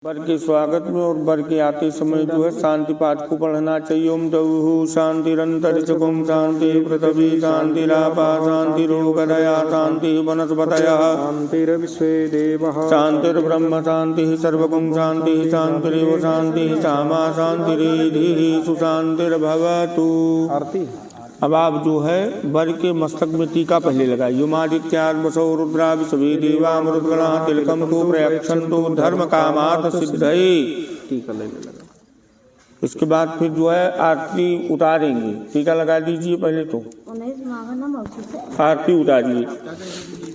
वर के स्वागत में और वर के आते समय जो है शांति पाठ को पढ़ना चाहिए। ओम द्यौः शांतिरंतरिक्षं शांति पृथ्वी शांतिरापा शांतिरोगदया शांति वनस्पतयः शांतिर्विश्वे देवः शांतिर्ब्रह्म शांति सर्वगुण शांति शांतिरेव शांति सामा शांतिरेधिः सुशांतिर्भवतु। आरती। अब आप जो है वर के मस्तक में टीका पहले लगाइए। मादित्यार्वसो रुद्रा विश्वे देवामृतगणा तिलकम तो प्रयक्षन्तु धर्म कामात् सिद्धये। टीका लेने लगा। उसके बाद फिर जो है आरती उतारेंगे। टीका लगा दीजिए पहले तो आरती उतारिए।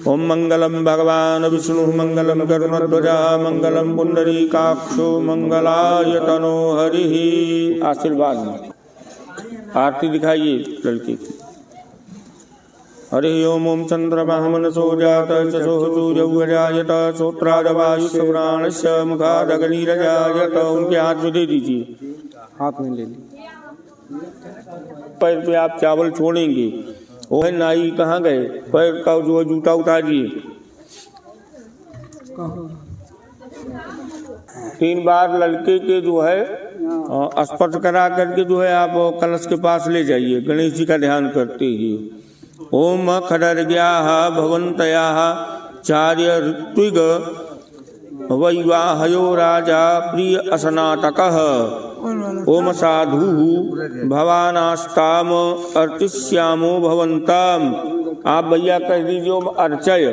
ओम मंगलम भगवान विष्णु मंगलम गरुड़ध्वजा मंगलम पुंडरीकाक्षो मंगलाय तनो हरिः। आशीर्वाद में आरती दिखाइए लड़के की। हरि ओम ओम चंद्रमा मनसो जात चसो सूर्यजायत श्रोत्रादवायुश्रवणाश्च मुखादग्निरजायत। उनके हाथ में दे दीजिए। हाथ में ले ली। पैर पे आप चावल छोड़ेंगे। वो है नाई कहाँ गए? पैर का जो है जूता उतारिए। 3 बार लड़के के जो है स्पर्श करा करके जो है आप कलश के पास ले जाइए। गणेश जी का ध्यान करते ही ओम खडर्ग्याः भवन्तयाः चार्य ऋत्विग वैवाहयो राजा प्रिय असनातकः ओम साधु भवानास्ताम अर्चिष्यामो भवन्ताम। आप भैया कह दीजिए ओम अर्चय।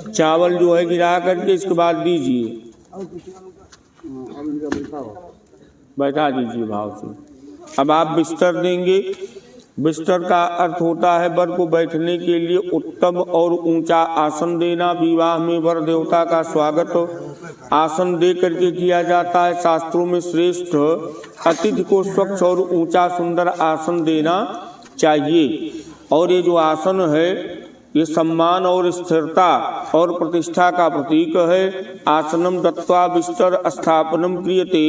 चावल जो है गिरा करके इसके बाद दीजिए। बैठा दीजिए भाव से। अब आप बिस्तर देंगे। बिस्तर का अर्थ होता है वर को बैठने के लिए उत्तम और ऊंचा आसन देना। विवाह में वर देवता का स्वागत आसन दे करके किया जाता है। शास्त्रों में श्रेष्ठ अतिथि को स्वच्छ और ऊंचा सुंदर आसन देना चाहिए। और ये जो आसन है ये सम्मान और स्थिरता और प्रतिष्ठा का प्रतीक है। आसनम दत्वा बिस्तर स्थापनम क्रियते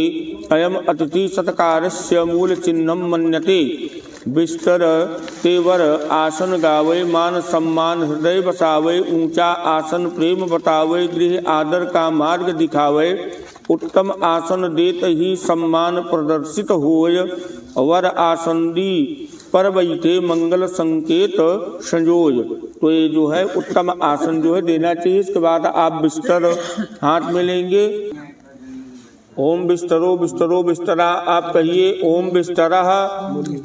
अयम अतिथि सत्कारस्य मूल चिन्हम मन्यते। बिस्तर तेवर आसन गावे मान सम्मान हृदय बसावे। ऊंचा आसन प्रेम बतावे गृह आदर का मार्ग दिखावे। उत्तम आसन देत ही सम्मान प्रदर्शित होय। वर आसन दी पर बैठे मंगल संकेत संजोय। तो ये जो है उत्तम आसन जो है देना चाहिए। इसके बाद आप बिस्तर हाथ में लेंगे। ओम बिस्तरो बिस्तरो बिस्तरा। आप कहिए ओम बिस्तरः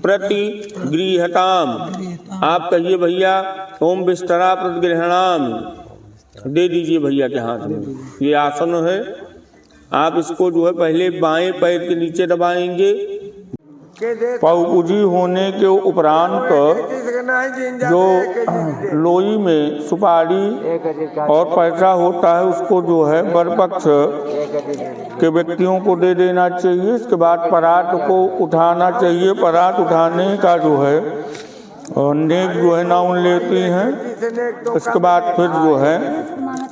प्रति गृहताम। आप कहिए भैया ओम बिस्तरा प्रतिगृहणाम। दे दीजिए भैया के हाथ में। ये आसन है। आप इसको जो है पहले बाएं पैर के नीचे दबाएंगे। पौपुजी होने के उपरांत जो लोई में सुपारी और पैसा होता है उसको जो है वर पक्ष के व्यक्तियों को दे देना चाहिए। इसके बाद परात को उठाना चाहिए। परात उठाने का जो है नेक जो है नाउन लेती हैं। इसके बाद फिर जो है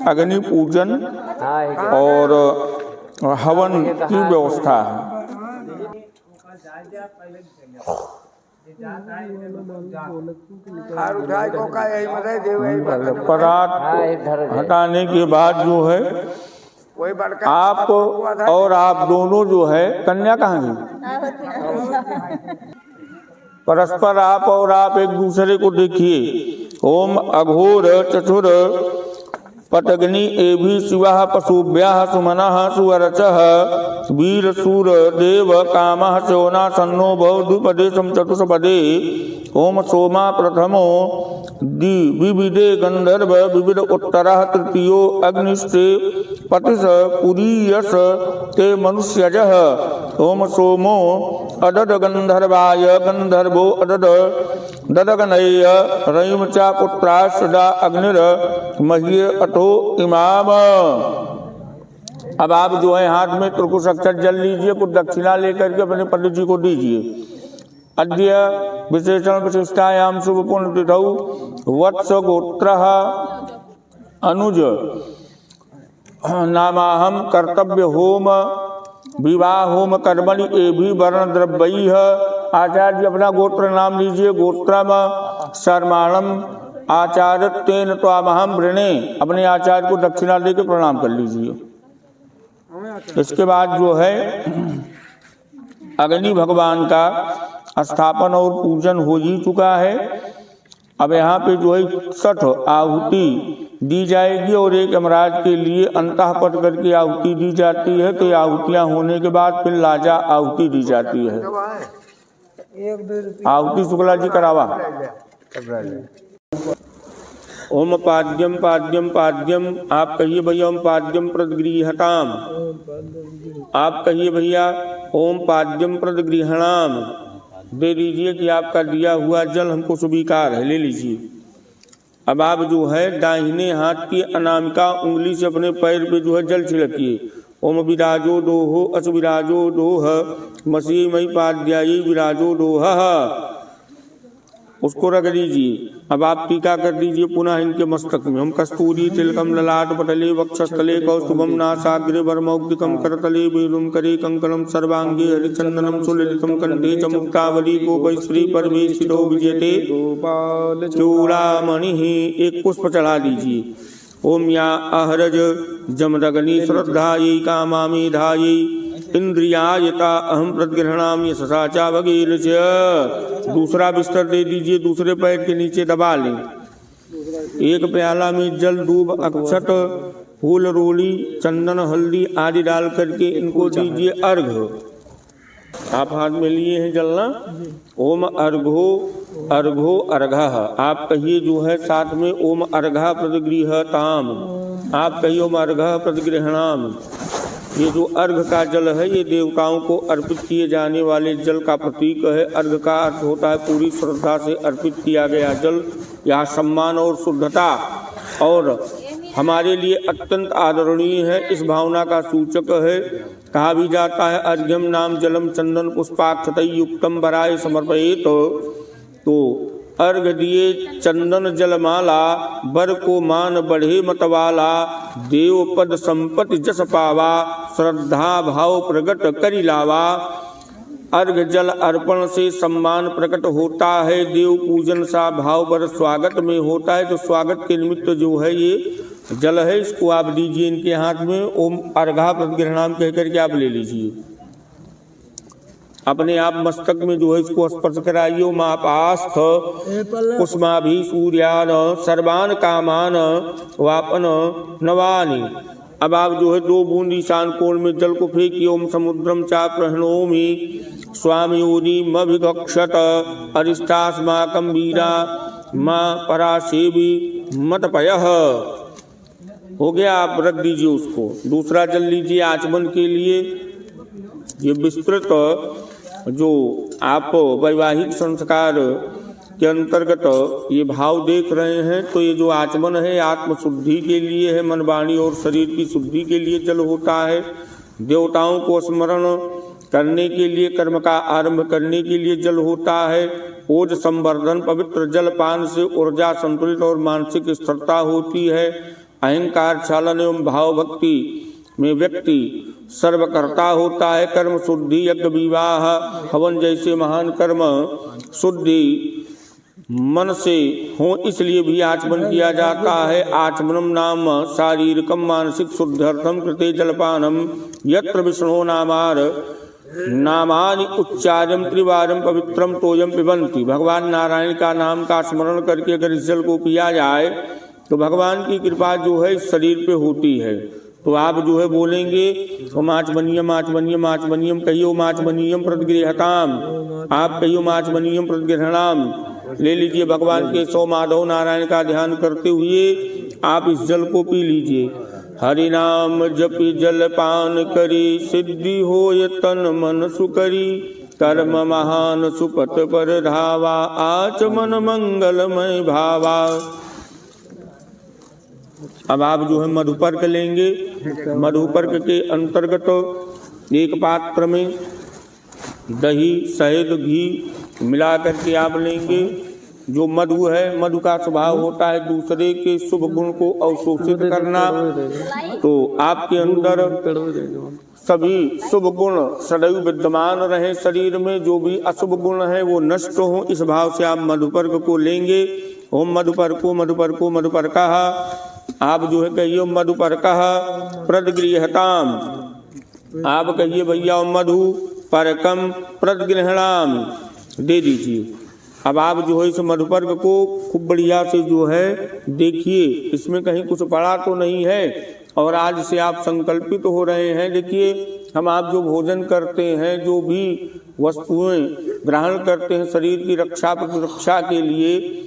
अग्नि पूजन और हवन की व्यवस्था है। परात हटाने के बाद जो है आप और आप दोनों जो है कन्या कहाँ गई? परस्पर आप और आप एक दूसरे को देखिए। ओम अघोर चतुर पटग्नि एभि शिवः पशुभ्यः सुमनः सुवरचः वीर सूर देव कामः शोना सन्नो भव द्विपदेशं चतुष्पदे। ओम सोमा प्रथमो विविधे गंधर्व विविध उत्तरः तृतीयो अग्निस्ते पतिश पुरीयस ते मनुष्यजः। ओम सोमो अदद गंधर्वाय गंधर्वो अदद ददगनय रयिम च पुत्रा सदा अग्निर मह्ये अतो इमाम। अब आप जो है हाथ में त्रिकुश अक्षर जल लीजिए। कुछ दक्षिणा लेकर के अपने पंडित जी को दीजिए। अद्य विशेषण विशिष्टायाम शुभ पुण्य तिथौ वत्स गोत्रः अनुज नामाहम कर्तव्य होम विवाह होम कर्मणि एभि वर्ण द्रव्यैः। आचार्य अपना गोत्र नाम लीजिए। गोत्रम शर्माणम आचार्य तेन त्वामहम वृणे। अपने आचार्य को दक्षिणा देकर प्रणाम कर लीजिए। इसके बाद जो है अग्नि भगवान का स्थापन और पूजन हो ही चुका है। अब यहाँ पे जो है 60 आहुति दी जाएगी और एक यमराज के लिए अंतःपट करके आहुति दी जाती है। तो आहुतियाँ होने के बाद फिर लाजा आहुति दी जाती है। आहुति शुक्ला जी करावा। ओम पाद्यम पाद्यम पाद्यम, आप कहिए भैया ओम पाद्यम प्रदगृहताम। आप कहिए भैया ओम पाद्यम प्रदगृहणाम। दे दीजिए कि आपका दिया हुआ जल हमको स्वीकार है, ले लीजिए। अब आप जो है दाहिने हाथ की अनामिका उंगली से अपने पैर पे जो है जल छिड़किए। ओम विराजो दोहो अस विराजो दोह मसी मई पाद्यायी विराजो दोह, उसको रख दीजिए। अब आप टीका कर दीजिए पुनः इनके मस्तक में। हम कस्तूरी तिलकम ललाट पटले वक्षस्थले कौस्तुभम नासाग्रे वरमौक्तिकम करतले वेणुम करे कंकणम सर्वांगे हरिचंदनम सुललितम कंठे च मुक्तावली गोपै श्री परमेश्वरो विजयते गोपाल चूड़ामणि। एक पुष्प चढ़ा दीजिए। ओम या अहरज जमदग्नि श्रद्धायै कामामि धायै इंद्रियायता अहम प्रदगृहणामि ससाचा वगैर च। दूसरा बिस्तर दे दीजिए, दूसरे पैर के नीचे दबा लें। एक प्याला में जल दूब अक्षत फूल रोली चंदन हल्दी आदि डाल करके इनको दीजिए अर्घ। आप हाथ में लिए हैं जल ना। ओम अर्घो अर्घो अर्घः, आप कहिए जो है साथ में ओम अर्घा प्रदगृहताम। आप कहिए ओम अर्घः प्रदगृहणाम। ये जो अर्घ का जल है ये देवताओं को अर्पित किए जाने वाले जल का प्रतीक है। अर्घ का अर्थ होता है पूरी श्रद्धा से अर्पित किया गया जल। यहाँ सम्मान और शुद्धता और हमारे लिए अत्यंत आदरणीय है, इस भावना का सूचक है। कहा भी जाता है अर्घ्यम नाम जलम चंदन पुष्पाक्षतै युक्तम वराय समर्पयेत। तो अर्घ दिए चंदन जलमाला, बर को मान बढ़े मतवाला, देव पद संपत्ति जस पावा, श्रद्धा भाव प्रकट करि लावा। अर्घ जल अर्पण से सम्मान प्रकट होता है, देव पूजन सा भाव बर स्वागत में होता है। तो स्वागत के निमित्त जो है ये जल है, इसको आप दीजिए इनके हाथ में। ओम अर्घा प्रदगृहणाम कहकर के आप ले लीजिए। अपने आप मस्तक में जो है इसको स्पर्श कराइए। ओम आपास्थ कुसुमाभि सूर्यान सर्वान कामान वापन नवानि। अब आप जो है 2 बूंद ईशान कोण में जल को फेंकिए। ओम समुद्रम चाप्रणोमि स्वामियोनि मभिगक्षत अरिष्टास्माकं वीरा मां परासेवी मतपयः। हो गया, आप रख दीजिए उसको। दूसरा जल लीजिए आचमन के लिए। ये विस्तृत जो आप वैवाहिक संस्कार के अंतर्गत ये भाव देख रहे हैं, तो ये जो आचमन है आत्म शुद्धि के लिए है, मन वाणी और शरीर की शुद्धि के लिए जल होता है। देवताओं को स्मरण करने के लिए, कर्म का आरंभ करने के लिए जल होता है। ओज संवर्धन, पवित्र जलपान से ऊर्जा संतुलित और मानसिक स्थिरता होती है। अहंकार क्षालन एवं भाव भक्ति में व्यक्ति सर्वकर्ता होता है। कर्म शुद्धि, यज्ञ विवाह हवन जैसे महान कर्म शुद्धि मन से हो, इसलिए भी आचमन किया जाता है। आचमनम नाम शारीरिकम मानसिक शुद्ध्यर्थम कृते जलपानम यत्र विष्णु नामार नामानि उच्चार्यम त्रिवारम पवित्रम तोयम पिबंती। भगवान नारायण का नाम का स्मरण करके अगर इस जल को पिया जाए तो भगवान की कृपा जो है शरीर पे होती है। तो आप जो है बोलेंगे ओम आचमनीयम आचमनीयम आचमनीयम, कहियो आचमनीयम प्रदगृहताम। आप कहियो आचमनीयम प्रदगृहणाम। ले लीजिए। भगवान के 100 माधव नारायण का ध्यान करते हुए आप इस जल को पी लीजिए। हरि नाम जपि जल पान करी, सिद्धि होय तन मन सुकरी। कर्म महान सुपथ पर धावा, आचमन मंगलमय भावा। अब आप जो है मधुपर्क लेंगे। मधुपर्क के अंतर्गत एक पात्र में दही शहद घी मिला करके आप लेंगे। जो मधु है, मधु का स्वभाव होता है दूसरे के शुभ गुण को अवशोषित करना। तो आपके अंदर सभी शुभ गुण सदैव विद्यमान रहे शरीर में, जो भी अशुभ गुण है वो नष्ट हो, इस भाव से आप मधुपर्क को लेंगे। ओम मधुपर्को मधुपर्को मधुपर्कः। आप जो है कहिए मधुपर्कः प्रदगृहताम। आप कहिए भैया मधु परकम प्रदगृहणामि, दे दीजिए। अब आप जो है इस मधुपर्क को खूब बढ़िया से जो है देखिए, इसमें कहीं कुछ पड़ा तो नहीं है। और आज से आप संकल्पित हो रहे हैं। देखिए, हम आप जो भोजन करते हैं, जो भी वस्तुएं ग्रहण करते हैं शरीर की रक्षा प्रतिरक्षा के लिए,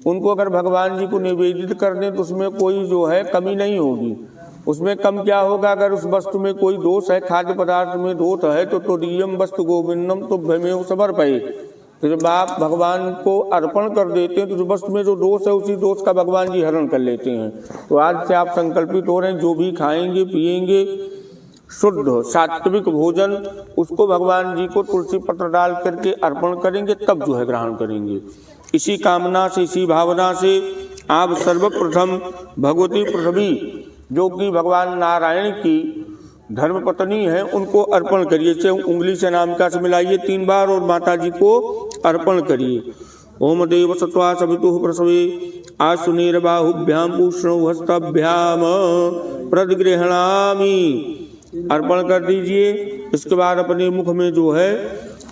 उनको अगर भगवान जी को निवेदित कर दें तो उसमें कोई जो है कमी नहीं होगी। उसमें कम क्या होगा? अगर उस वस्तु में कोई दोष है, खाद्य पदार्थ में दोष है, तो तोदीयम वस्तु गोविंदम तो भयमेव समर्पये। तो जब आप भगवान को अर्पण कर देते हैं तो जो वस्तु में जो दोष है उसी दोष का भगवान जी हरण कर लेते हैं। तो आज से आप संकल्पित हो रहे हैं, जो भी खाएंगे पिएंगे शुद्ध सात्विक भोजन, उसको भगवान जी को तुलसी पत्र डाल करके अर्पण करेंगे, तब जो है ग्रहण करेंगे। इसी कामना से, इसी भावना से आप सर्वप्रथम भगवती पृथ्वी, जो कि भगवान नारायण की धर्मपत्नी है, उनको अर्पण करिए। चाहे उंगली से नाम का से मिलाइए 3 बार और माता जी को अर्पण करिए। ओम देव सत्वा सवितुः प्रसवे आसुनेर बाहुभ्याम पूष्णौ हस्ताभ्याम प्रदगृहणामि, अर्पण कर दीजिए। इसके बाद अपने मुख में जो है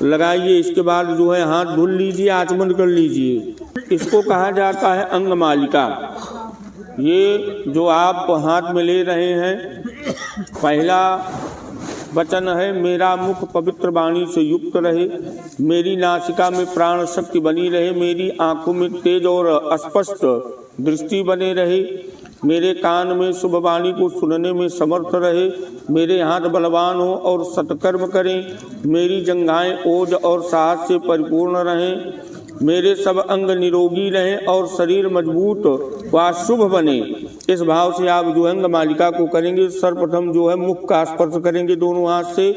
लगाइए। इसके बाद जो है हाथ धुल लीजिए, आचमन कर लीजिए। इसको कहा जाता है अंगमालिका। ये जो आप हाथ में ले रहे हैं, पहला वचन है मेरा मुख पवित्र वाणी से युक्त रहे, मेरी नासिका में प्राण शक्ति बनी रहे, मेरी आंखों में तेज और स्पष्ट दृष्टि बने रहे, मेरे कान में शुभ वाणी को सुनने में समर्थ रहे, मेरे हाथ बलवान हो और सत्कर्म करें, मेरी जंघाएं ओज और साहस से परिपूर्ण रहें, मेरे सब अंग निरोगी रहें और शरीर मजबूत व शुभ बने। इस भाव से आप जो अंग मालिका को करेंगे। सर्वप्रथम जो है मुख का स्पर्श करेंगे दोनों हाथ से।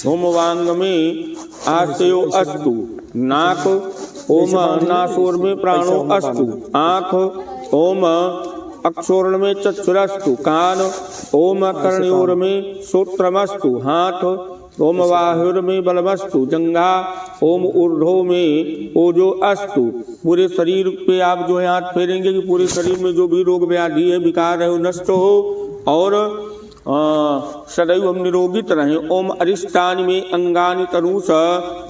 ओम वांग में आस्यो अस्तु, नाक ओम नासोर में प्राणो अस्तु, आँख ओम अक्षोर्ण में चक्षुरस्तु, कान ओम कर्णयोर में श्रोत्रमस्तु, हाथ ओम वाहुर में बलमस्तु, जंघा ओम ऊर्ध्व में ओजो अस्तु। पूरे शरीर पे आप जो है हाथ फेरेंगे कि पूरे शरीर में जो भी रोग व्याधि है, विकार है, वो नष्ट हो और सदैव हम निरोगित रहें। ओम अरिष्टानि में अंगानि तनुष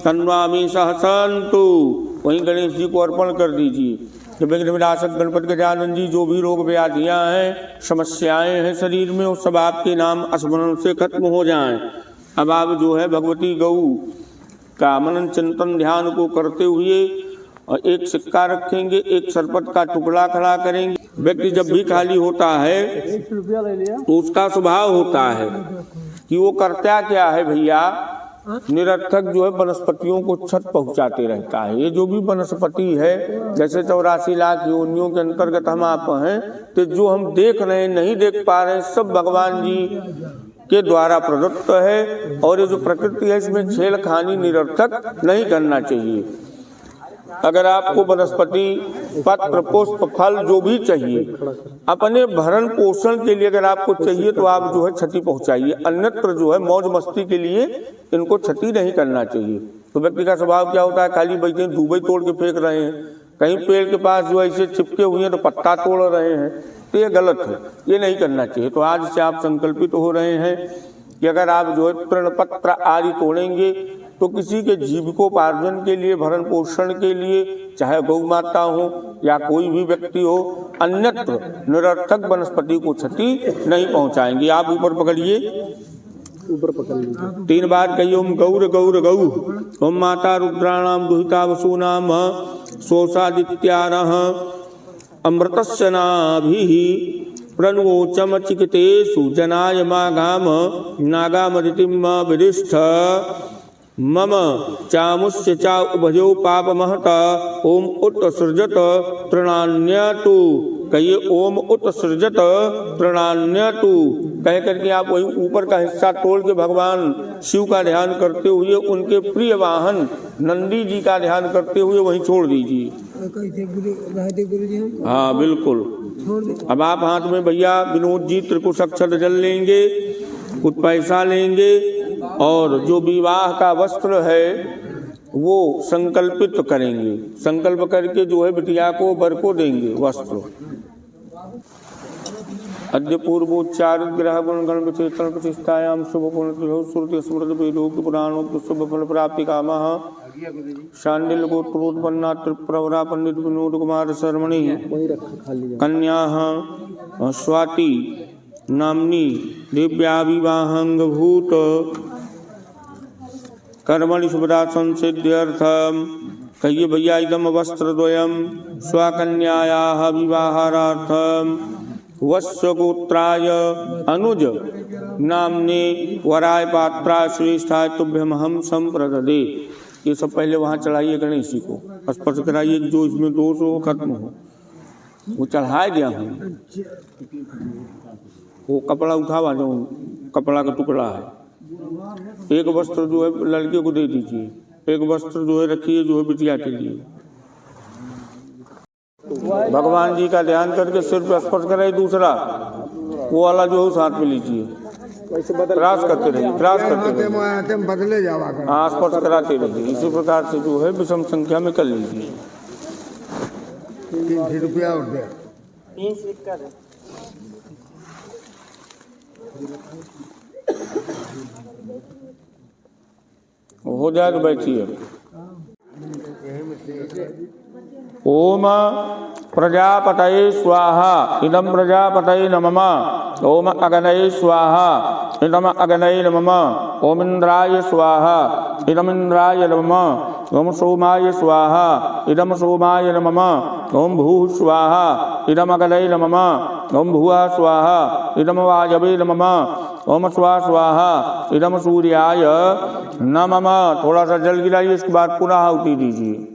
तन्वामि सहसंतु, वहीं गणेश जी को अर्पण कर दीजिए। जब विनाशक गणपति गजानन जी, जो भी रोग व्याधियां हैं, समस्याएं हैं शरीर में, वो सब आपके नाम स्मरण से खत्म हो जाएं। अब आप जो है भगवती गौ का मनन चिंतन ध्यान को करते हुए और एक सिक्का रखेंगे, एक सरपट का टुकड़ा खड़ा करेंगे। व्यक्ति जब भी खाली होता है तो उसका स्वभाव होता है कि वो करता क्या है भैया, निरर्थक जो है वनस्पतियों को क्षत पहुंचाते रहता है। ये जो भी वनस्पति है, जैसे 84 लाख योनियों के अंतर्गत हम आप हैं, तो जो हम देख रहे हैं नहीं देख पा रहे हैं, सब भगवान जी के द्वारा प्रदत्त है। और ये जो प्रकृति है, इसमें छेड़खानी निरर्थक नहीं करना चाहिए। अगर आपको वनस्पति पत्र पुष्प फल जो भी चाहिए, अपने भरण पोषण के लिए अगर आपको चाहिए तो आप जो है क्षति पहुंचाइए, अन्यत्र जो है मौज मस्ती के लिए इनको क्षति नहीं करना चाहिए। तो व्यक्ति का स्वभाव क्या होता है, खाली बैठे दूबई तोड़ के फेंक रहे हैं, कहीं पेड़ के पास जो ऐसे चिपके हुए हैं तो पत्ता तोड़ रहे हैं, तो ये गलत है, ये नहीं करना चाहिए। तो आज से आप संकल्पित हो रहे हैं कि अगर आप जो है तृण पत्र आदि तोड़ेंगे तो किसी के जीविकोपार्जन के लिए, भरण पोषण के लिए, चाहे गौ माता हो या कोई भी व्यक्ति हो, अन्यत्र निरर्थक वनस्पति को क्षति नहीं पहुंचाएंगे। आप ऊपर पकड़िए, ऊपर पकड़ लीजिए, 3 बार कहिए ओम गौर गौर गौ, ओम माता रुद्राणाम दुहिता वसूनाम सोसादित्यानः अमृतस्य नाभिः प्रणवोचम चिकितेषु जनाय मागाम नागामदितिम विदिष्ठ मम चामुष्य चा उभयो पापमहत ओम उत्सृजत तृणान्यतु, कहिए ओम उत्सृजत तृणान्यतु। कह करके आप वही ऊपर का हिस्सा तोड़ के भगवान शिव का ध्यान करते हुए, उनके प्रिय वाहन नंदी जी का ध्यान करते हुए वहीं छोड़ दीजिए। हाँ बिल्कुल। अब आप हाथ में भैया विनोद जी त्रिकुश अक्षर जल लेंगे, कुछ पैसा लेंगे और जो विवाह का वस्त्र है वो संकल्पित करेंगे। संकल्प करके जो है बिटिया को वर को देंगे वस्त्र। अद्य पूर्वोच्चारित ग्रह गुण गण विचेतन प्रतिष्ठायां शुभ पुण्य श्रुति स्मृति वेदोक्त पुराणोक्त शुभ फल प्राप्ति कामः शांडिल्य गोत्रोत्पन्ना त्रिप्रवरा पंडित विनोद कुमार शर्मणि कन्या स्वाति नामनी दिव्या विवाहंग भूत कर्मणि शुभदा संसिद्ध्यर्थम कहिए भैया इदम वस्त्रद्वयम स्वकन्यायाः विवाहार्थम वत्सगोत्राय अनुज नामने वराय पात्राय श्रेष्ठाय तुभ्यम हम संप्रददे। ये सब पहले वहाँ चढ़ाइए गणेश जी को, स्पर्श कराइए जो इसमें दोष हो खत्म हो। वो चढ़ाए दिया हूँ, वो कपड़ा उठावा जो कपड़ा का टुकड़ा है, एक वस्त्र जो है लड़के को दे दीजिए, एक वस्त्र जो है रखिए जो है बिटिया के लिए। भगवान जी का ध्यान करके सिर पर स्पर्श कराइए, दूसरा वो वाला जो है साथ में लीजिए, क्रॉस करते रहिए, क्रॉस करते रहिए, बदले जावा हाँ स्पर्श कराते रहिए। इसी प्रकार से जो है विषम संख्या में कर लीजिए। 300 रुपया और दे हो जाए तो बैठिए। ओम प्रजापतये स्वाहा इदम प्रजापतये नमः। ओम अग्नये स्वाहा इदम अग्नये नमः। ओम इंद्राय स्वाहा इदम इंद्राय नमः। ओम सोमाय स्वाहा इदम सोमाय नमः। ओम भूः स्वाहा इदम अग्नये नमः। ओम भुवः स्वाहा इदम वायवे नमः। ओम स्वा स्वाहा इदम सूर्याय नमः। थोड़ा सा जल गिराइए, इसके बाद पुनः आहुति दीजिए।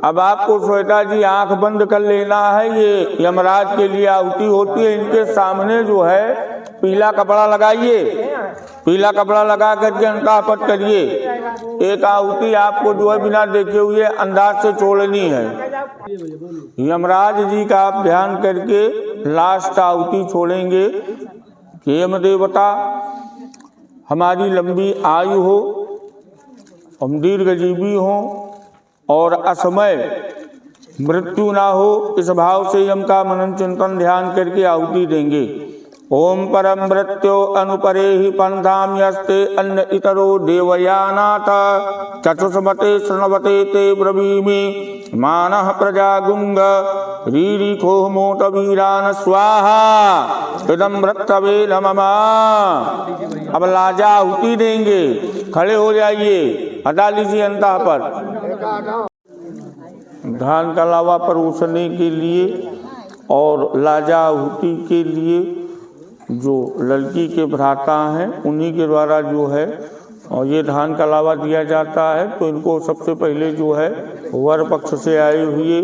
अब आपको श्वेता जी आंख बंद कर लेना है। ये यमराज के लिए आहुति होती है। इनके सामने जो है पीला कपड़ा लगाइए, पीला कपड़ा लगा करके अंतापट करिए। एक आहुति आपको जो है बिना देखे हुए अंदाज से छोड़नी है। यमराज जी का आप ध्यान करके लास्ट आहुति छोड़ेंगे। कि यम देवता हमारी लंबी आयु हो, हम दीर्घजीवी हों और असमय मृत्यु ना हो, इस भाव से यम का मनन चिंतन ध्यान करके आहुति देंगे। ओम परम मृत्यो अनुपरे ही पंथाम यस्ते अन्न इतरो देवयानाथ चतुष्मते शृण्वते ते ब्रवीमि मानः प्रजागुंग रीरिखो मोट वीरान स्वाहा इदम मृतवे नमः। अब लाजा आहुति देंगे, खड़े हो जाइए, हटा लीजिए अंतः पर। धान का लावा परोसने के लिए और लाजा आहुति के लिए जो लड़की के भ्राता हैं उन्हीं के द्वारा जो है और ये धान का लावा दिया जाता है। तो इनको सबसे पहले जो है वर पक्ष से आए हुए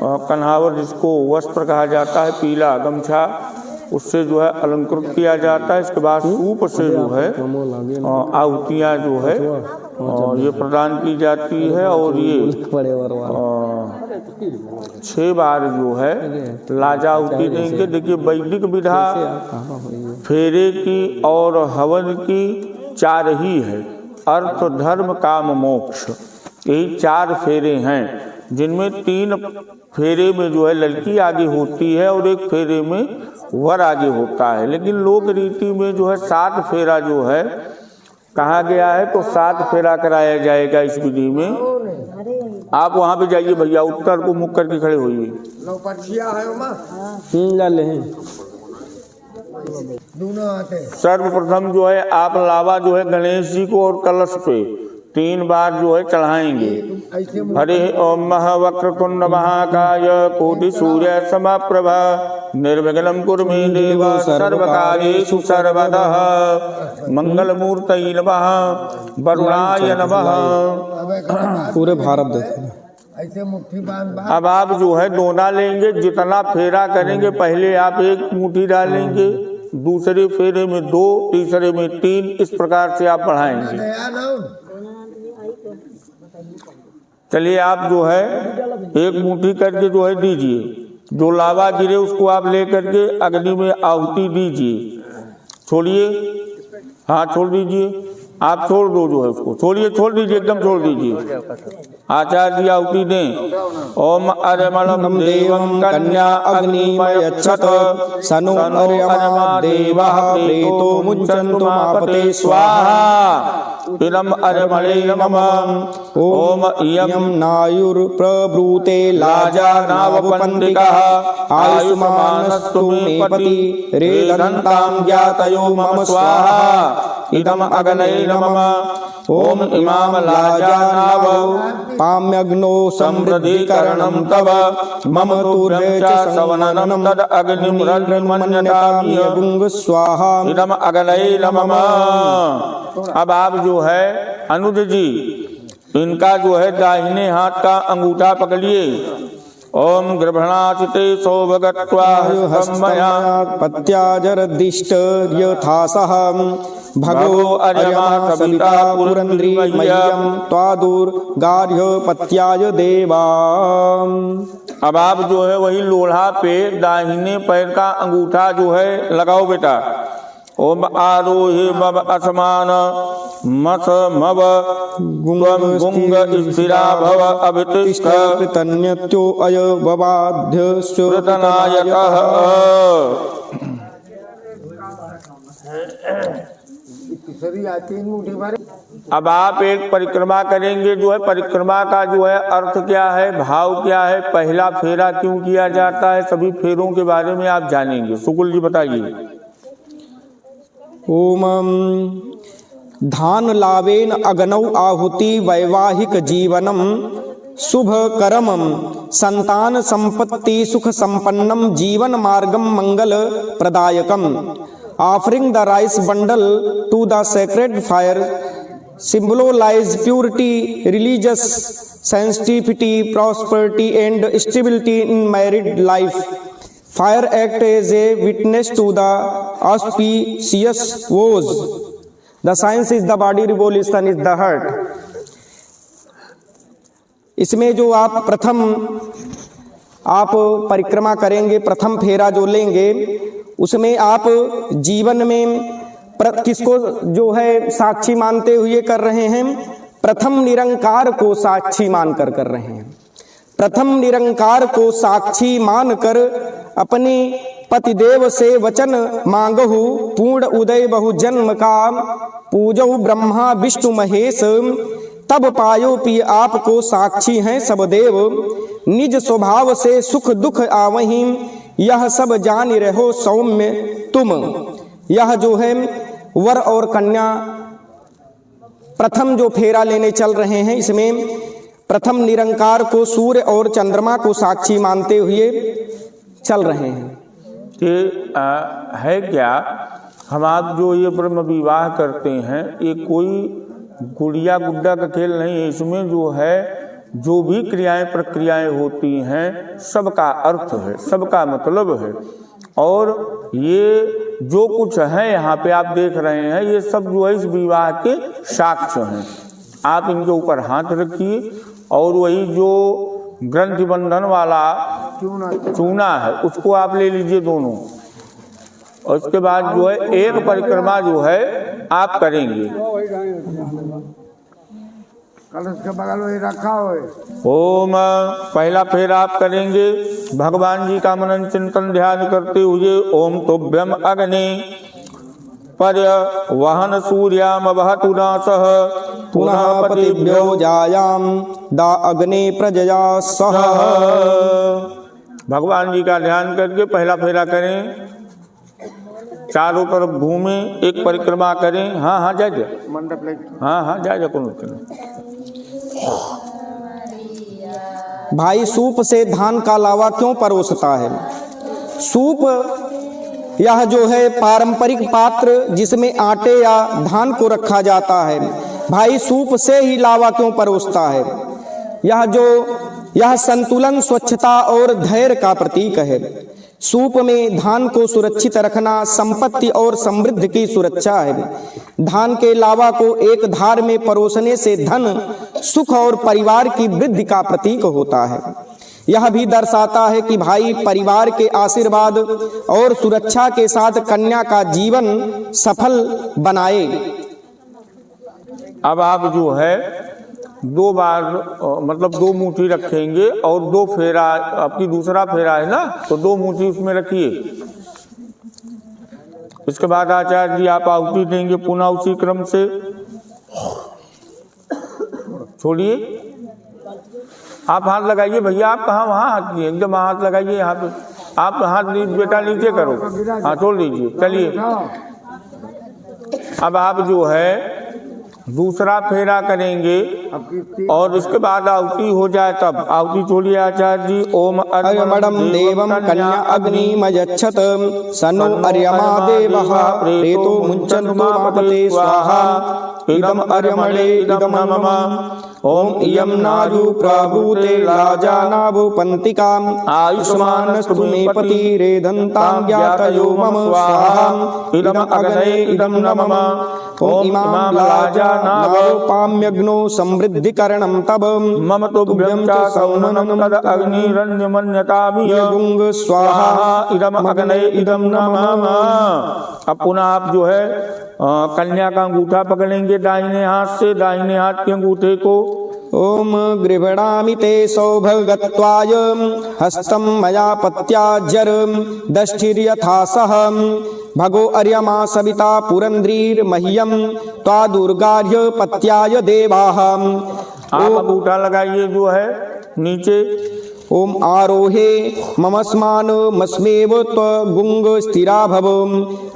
कन्हावर, जिसको वस्त्र कहा जाता है, पीला गमछा, उससे जो है अलंकृत किया जाता है। इसके बाद सूप से जो है आहुतियाँ जो है ये प्रदान की जाती है। और ये 6 बार जो है लाजा आहुति देंगे। देखिए वैदिक विधा फेरे की और हवन की 4 ही है। अर्थ धर्म काम मोक्ष, यही 4 फेरे हैं, जिनमें 3 फेरे में जो है लड़की आगे होती है और 1 फेरे में वर आगे होता है। लेकिन लोक रीति में जो है 7 फेरा जो है कहा गया है, तो 7 फेरा कराया जाएगा इस विधि में। आप वहाँ पे जाइए भैया, उत्तर को मुख करके खड़े होइए। सर्वप्रथम जो है आप लावा जो है गणेश जी को और कलश पे 3 बार जो है चढ़ाएंगे। हरे ओम महावक्रतुंड महाकाय कोटि सूर्य समप्रभा निर्विघ्नं कुरु मे देव सर्वकार्येषु सर्वतः मंगलमूर्तये नमः वरुणाय नमः। पूरे भारत देखें ऐसे मुट्ठी बांध। अब आप जो है दोना लेंगे, जितना फेरा करेंगे पहले आप 1 मुट्ठी डालेंगे, दूसरे फेरे में 2, तीसरे में 3, इस प्रकार से आप बढ़ाएंगे। चलिए आप जो है 1 मुट्ठी करके जो है दीजिए। जो लावा गिरे उसको आप ले करके अग्नि में आहुति दीजिए। छोड़िए, हाँ छोड़ दीजिए, आप छोड़ दो जो है उसको, छोड़िए, छोड़ दीजिए, एकदम छोड़ दीजिए। आचार्य आहुति दें। ओम अर्यमणं देवं कन्या अग्निमयच्छत सनु अर्यमा देवः प्रेतो मुञ्चन्तु मापते स्वाहा। इदं अर्यमणे नमः। ओम इयं नायुर्प्रब्रूते लाजा नावपन्तिकः आयुष्मानस्तु मे पति रेदन्तां ज्ञातयो मम स्वाहा। इदं अग्नये नमः। ओम इमां लाजानाव पाम्यग्नो समृद्धिकरणं तव मम तुर्ये च सवननं तद अग्निं रन्मन्यतामि गुंग स्वाहा। इदं अग्नये नमः। अब आप जो है अनुज जी इनका जो है दाहिने हाथ का अंगूठा पकड़िए। ओम गृभणाचिते सौभगत्वा हस्तमया पत्याजरदिष्ट यथासः भगो अर्यमा सविता पुरंद्री मह्यं त्वादुर्गार्य पत्याय देवा। अब आप जो है वही लोढ़ा पे दाहिने पैर का अंगूठा जो है लगाओ बेटा। ओम आरोहे मव असमान मस मव गुंग स्थिरा भव अभितिष्ठ कृतन्यत्यो अय वबाध्य सुरतनायकः। अब आप एक परिक्रमा करेंगे जो है परिक्रमा का जो है अर्थ क्या है, भाव क्या है, पहला फेरा क्यों किया जाता है, सभी फेरों के बारे में आप जानेंगे। सुकुल जी बताइए। ओम धान लावेन अग्नौ आहुति वैवाहिक जीवनम शुभ करमम संतान संपत्ति सुख संपन्नम जीवन मार्गम मंगल प्रदायकम। Offering the rice bundle to the sacred fire symbolize purity, religious sensitivity, prosperity and stability in married life. Fire act as a witness to the auspicious vows. The science is the body, revolution is the heart. इसमें जो आप प्रथम परिक्रमा करेंगे, प्रथम फेरा जो लेंगे, उसमें आप जीवन में किसको जो है साक्षी मानते हुए कर रहे हैं? प्रथम निरंकार को साक्षी मानकर कर रहे हैं। प्रथम निरंकार को साक्षी मानकर अपने पतिदेव से वचन मांगहु पूर्ण उदय बहु जन्म का पूजहु ब्रह्मा विष्णु महेश तब पायो पी आपको साक्षी हैं सब देव निज स्वभाव से सुख दुख आवहीं यह सब जान रहो सौम्य तुम। यह जो है वर और कन्या प्रथम जो फेरा लेने चल रहे हैं, इसमें प्रथम निरंकार को सूर्य और चंद्रमा को साक्षी मानते हुए चल रहे हैं। कि है क्या हम आप जो ये ब्रह्म विवाह करते हैं, ये कोई गुड़िया गुड्डा का खेल नहीं है। इसमें जो है जो भी क्रियाएं प्रक्रियाएं होती हैं सबका अर्थ है, सबका मतलब है। और ये जो कुछ है यहाँ पे आप देख रहे हैं, ये सब जो है इस विवाह के साक्ष्य हैं। आप इनके ऊपर हाथ रखिए और वही जो ग्रंथि बंधन वाला चूना है उसको आप ले लीजिए दोनों, और उसके बाद जो है एक परिक्रमा जो है आप करेंगे। कलश के बगल में रखा हो। ओम पहला फेरा आप करेंगे भगवान जी का मनन चिंतन ध्यान करते हुए। ओम तुभ्यम अग्नि पर्यवहन सूर्याम वहतु नासः पुनः पतिभ्यो जायाम दा अग्नि प्रजया सह। भगवान जी का ध्यान करके पहला फेरा करें, चारों तरफ घूमें, एक परिक्रमा करें। हाँ हाँ जा मंडप ले। हाँ जा कौन। भाई सूप से धान का लावा क्यों परोसता है? सूप यह जो है पारंपरिक पात्र जिसमें आटे या धान को रखा जाता है। भाई सूप से ही लावा क्यों परोसता है? यह संतुलन, स्वच्छता और धैर्य का प्रतीक है। सूप में धान को सुरक्षित रखना संपत्ति और समृद्धि की सुरक्षा है। धान के लावा को एक धार में परोसने से धन, सुख और परिवार की वृद्धि का प्रतीक होता है। यह भी दर्शाता है कि भाई परिवार के आशीर्वाद और सुरक्षा के साथ कन्या का जीवन सफल बनाए। अब आप जो है 2 बार मतलब 2 मुट्ठी रखेंगे और 2 फेरा, आपकी दूसरा फेरा है ना, तो 2 मुट्ठी उसमें रखिए। इसके बाद आचार्य जी आप आहुति देंगे पुनः उसी क्रम से। छोड़िए, आप हाथ लगाइए भैया, आप कहाँ वहाँ हाथ दिए, एकदम हाथ लगाइए यहाँ पे। आप हाथ बेटा नीचे करो, हाँ छोड़ दीजिए। चलिए अब आप जो है दूसरा फेरा करेंगे और इसके बाद आहुति हो जाए तब आहुति छोड़िए आचार्य जी। ओम अर्यमणं देवं कन्या अग्निमयच्छत सनो अर्यमा देवः प्रेतो मुञ्चन्तु मापते स्वाहा इदम् अर्यमणे इदं मम। ओम इयं नायु प्रभूते राजानावो पंतिकाम् आयुष्मानस्तु मे पतिरेधन्तां ज्ञातयो मम स्वाहा इदम् अग्ने इदं मम। ओम इमां राजानावो पाम्यग्नो समृद्धिकरणं तव मम तुभ्यं च सौमनं तद अग्निरन्यमन्यतामि गुंग स्वाहा इदम् अग्ने इदं मम। अब पुनः आप जो है कन्या का अंगूठा पकड़ेंगे दाहिने हाथ से, दाहिने हाथ के अंगूठे को। ओम गृह्णामि ते सौभगत्वाय हस्तं मया पत्या जर दष्टिर्यथा सह भगो अर्यमा सविता पुरंद्रीर्मह्यं त्वा दुर्गार्य पत्याय देवाः। आप अंगूठा लगाइए जो है नीचे। ओम आरोहे ममस्मान मस्मेव त्वगुंग स्थिरा भव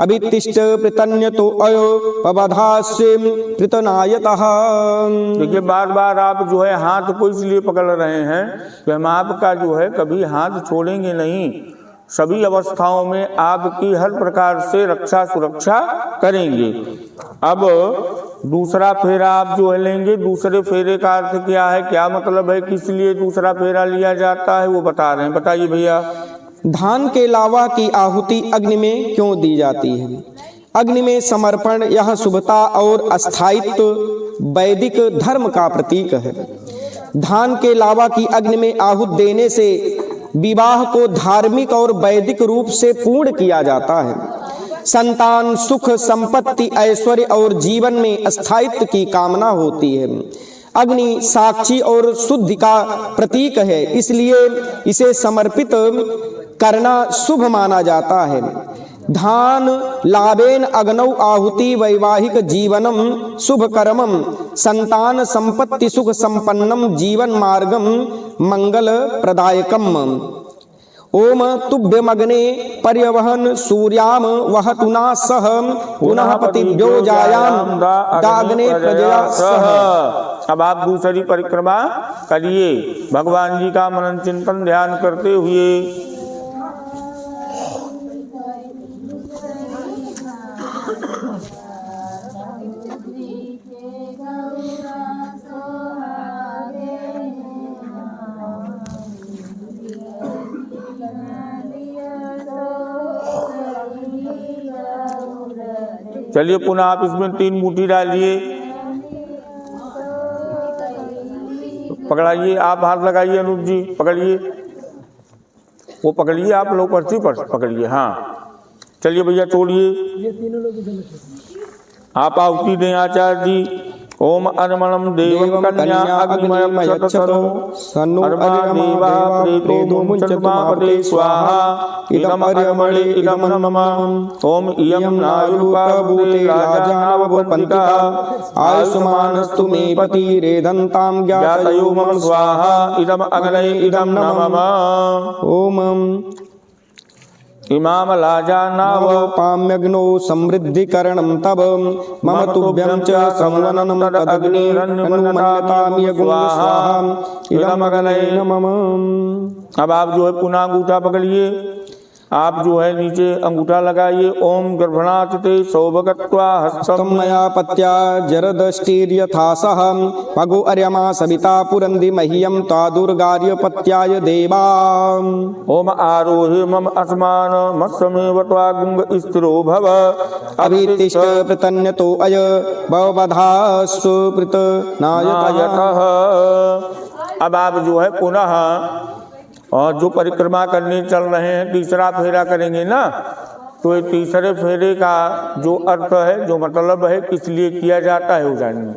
अभितिष्ठ पृतन्यतो अयो पवधास्यं पृतनायतः। देखिए बार बार आप जो है हाथ को इसलिए पकड़ रहे हैं कि हम आपका जो है कभी हाथ छोड़ेंगे नहीं, सभी अवस्थाओं में आपकी हर प्रकार से रक्षा सुरक्षा करेंगे। अब दूसरा फेरा आप जो है लेंगे। दूसरे फेरे का अर्थ क्या है, क्या मतलब है, किस लिए दूसरा फेरा लिया जाता है वो बता रहे हैं। बताइए भैया। धान के लावा की आहुति अग्नि में क्यों दी जाती है? अग्नि में समर्पण यह शुभता और अस्थायित्व वैदिक धर्म का प्रतीक है। धान के लावा की अग्नि में आहुति देने से विवाह को धार्मिक और वैदिक रूप से पूर्ण किया जाता है। संतान, सुख, संपत्ति, ऐश्वर्य और जीवन में स्थायित्व की कामना होती है। अग्नि साक्षी और शुद्धि का प्रतीक है, इसलिए इसे समर्पित करना शुभ माना जाता है। धान लाभेन अग्नौ आहुति वैवाहिक जीवनम शुभ कर्मम संतान संपत्ति सुख संपन्नम जीवन मार्गम मंगल प्रदायकम। ओम तुभ्यमग्ने पर्यवहन सूर्याम वहतुना सह पुनः पतिभ्यो जायाम दाग्ने प्रजया सह। अब आप दूसरी परिक्रमा करिए भगवान जी का मनन चिंतन ध्यान करते हुए। चलिए पुनः आप इसमें 3 मुट्ठी डालिए, पकड़ाइए। आप हाथ लगाइए अनुज जी, पकड़िए, वो पकड़िए, आप लोग पर्ची पर पकड़िए। हाँ चलिए भैया छोड़िए। आप आहुति दें आचार्य जी। ओम अर्मणं देवं कन्या अग्निमयच्छतो सन्नो अर्यमा देवा प्रेतो मुञ्चन्तु मापते स्वाहा इदम् अर्यमणे इदं मम। ओम इयं नायुर्प्रभूते राजानावो पंतिकाः आयुष्मानस्तु मे पतिरेधन्तां ज्ञातयो मम स्वाहा इदम् अग्ने इदं मम। ओम इमाम लाजानाव पाम्यग्नो समृद्धिकरणं तव मम तुभ्यं च संवननं तदग्निरन्यमन्यतामि स्वाहा इदम् अग्ने मम। अब आप जो है पुनः अंगूठा पकड़िए, आप जो है नीचे अंगूठा लगाइए। ओम गर्भणात् ते सौभगत्वा हस्तं मया पत्या जरदष्टिर्यथा सह भगो अर्यमा सविता पुरंदी मह्यं त्वा दुर्गार्य पत्याय देवा। ओम आरोहे मम अस्मान मत्समेव त्वा गुंग स्थिरो भव अभितिष्ठ पृतन्यतो अय भवधास्व पृतनायतः। अब आप जो है पुनः और जो परिक्रमा करने चल रहे हैं तीसरा फेरा करेंगे ना, तो ये तीसरे फेरे का जो अर्थ है, जो मतलब है, किस लिए किया जाता है वो जानिए।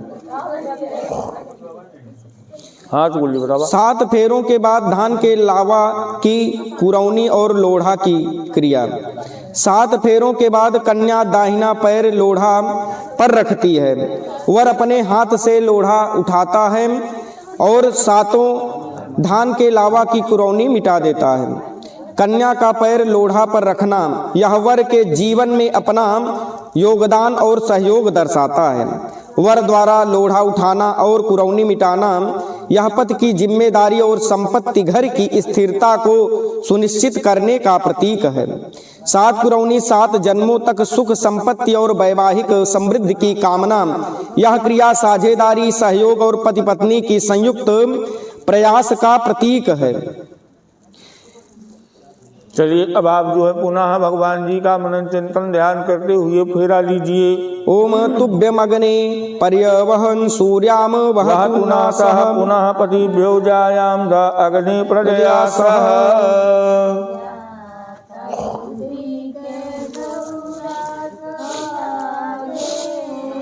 हाँ तो बोलिए बराबर। 7 फेरों के बाद धान के लावा की कुरौनी और लोढ़ा की क्रिया। 7 फेरों के बाद कन्या दाहिना पैर लोढ़ा पर रखती है। वर अपने हाथ से लोढ़ा उठाता है और 7 धान के लावा की कुरौनी मिटा देता है। कन्या का पैर लोढ़ा पर रखना यह वर के जीवन में अपना योगदान और सहयोग दर्शाता है। वर द्वारा लोढ़ा उठाना और कुरौनी मिटाना यह पति की जिम्मेदारी और संपत्ति घर की स्थिरता को सुनिश्चित करने का प्रतीक है। 7 कुरौनी 7 जन्मों तक सुख संपत्ति और वैवाहिक समृद्धि की कामना। यह क्रिया साझेदारी, सहयोग और पति पत्नी की संयुक्त प्रयास का प्रतीक है। चलिए अब आप जो है पुनः भगवान जी का मनन चिंतन ध्यान करते हुए फेरा लीजिए। ओम तुभ्यमग्ने पर्यवहन् सूर्याम वहतु नासः पुनः पतिभ्यो जायाम द अग्नि प्रजया सह।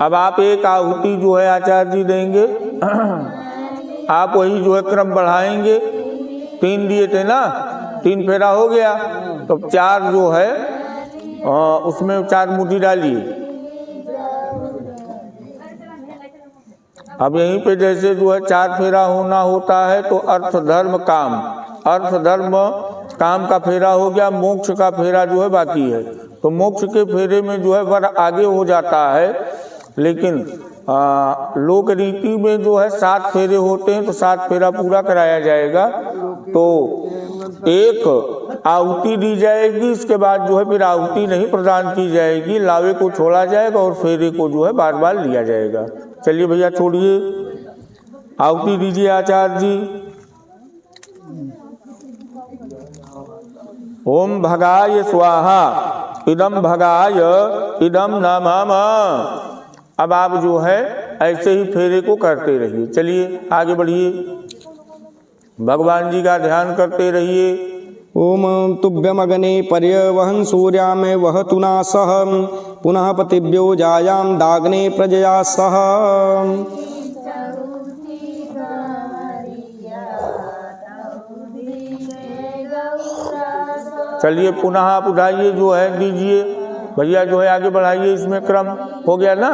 अब आप एक आहुति जो है आचार्य जी देंगे, आप वही जो है क्रम बढ़ाएंगे। 3 दिए थे ना, 3 फेरा हो गया तो 4 जो है उसमें 4 मुट्ठी डालिए। अब यहीं पे जैसे जो है 4 फेरा होना होता है तो अर्थ धर्म काम, अर्थ धर्म काम का फेरा हो गया, मोक्ष का फेरा जो है बाकी है। तो मोक्ष के फेरे में जो है वर आगे हो जाता है, लेकिन लोक रीति में जो है 7 फेरे होते हैं तो 7 फेरा पूरा कराया जाएगा। तो एक आहुति दी जाएगी, इसके बाद जो है फिर आहुति नहीं प्रदान की जाएगी, लावे को छोड़ा जाएगा और फेरे को जो है बार बार लिया जाएगा। चलिए भैया छोड़िए, आहुति दीजिए आचार्य जी। ओम भगाय स्वाहा इदम भगाय इदम नमः। अब आप जो है ऐसे ही फेरे को करते रहिए। चलिए आगे बढ़िए, भगवान जी का ध्यान करते रहिए। ओम तुभ्यमग्ने पर्यवहन् सूर्याम वहतु नासः पुनः पतिभ्यो जायाम दाग्ने प्रजया सह। चलिए पुनः आप उठाइए जो है दीजिए भैया, जो है आगे बढ़ाइए। इसमें क्रम हो गया ना,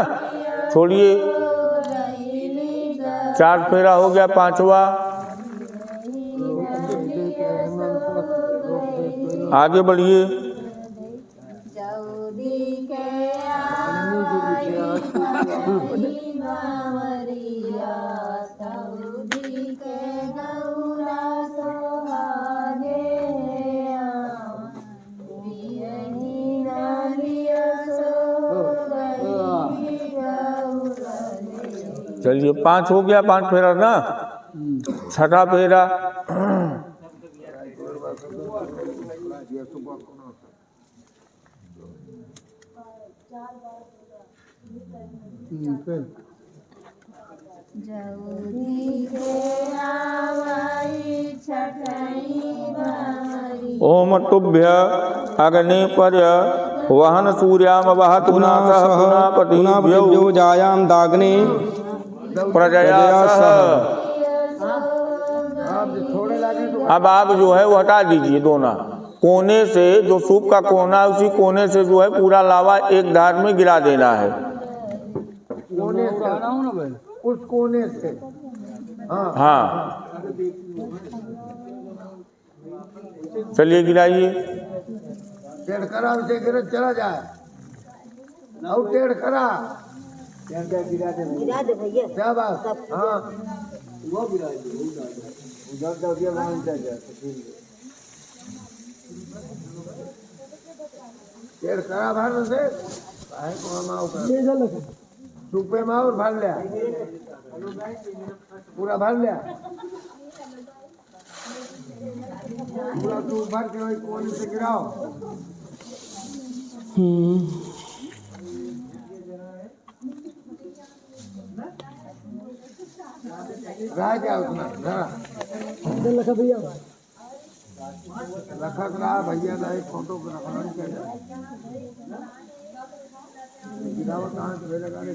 छोड़िए। 4 फेरा हो गया, 5वां आगे बढ़िए। चलिए 5 हो गया, 5 फेरा ना, 6ठा फेरा। ओम तुभ्य अग्नि पर्य वहन सूर्याम वहतु नासः पतिभ्यो जायाम दाग्ने प्रजया सह। अब आप जो है वो हटा दीजिए दोनों कोने से, जो सूप का कोना है उसी कोने से जो है पूरा लावा एक धार में गिरा देना है। कोने से, उस कोने से। हाँ चलिए गिराइए। टेढ़ करा उसे गिर चला जाए, और टेढ़ करा गिरा दे भैया। क्या बात? हाँ वो गिरा टेढ़ करा भर से सूपे में और भर लिया, पूरा भर लिया, पूरा सूप भर के वही कोने से गिराओ। रह गया उतना रखा भैया, रखा रहा भैया ना, एक फोटो को रखना नहीं चाहिए। गिरावट कहाँ से लगा रहे,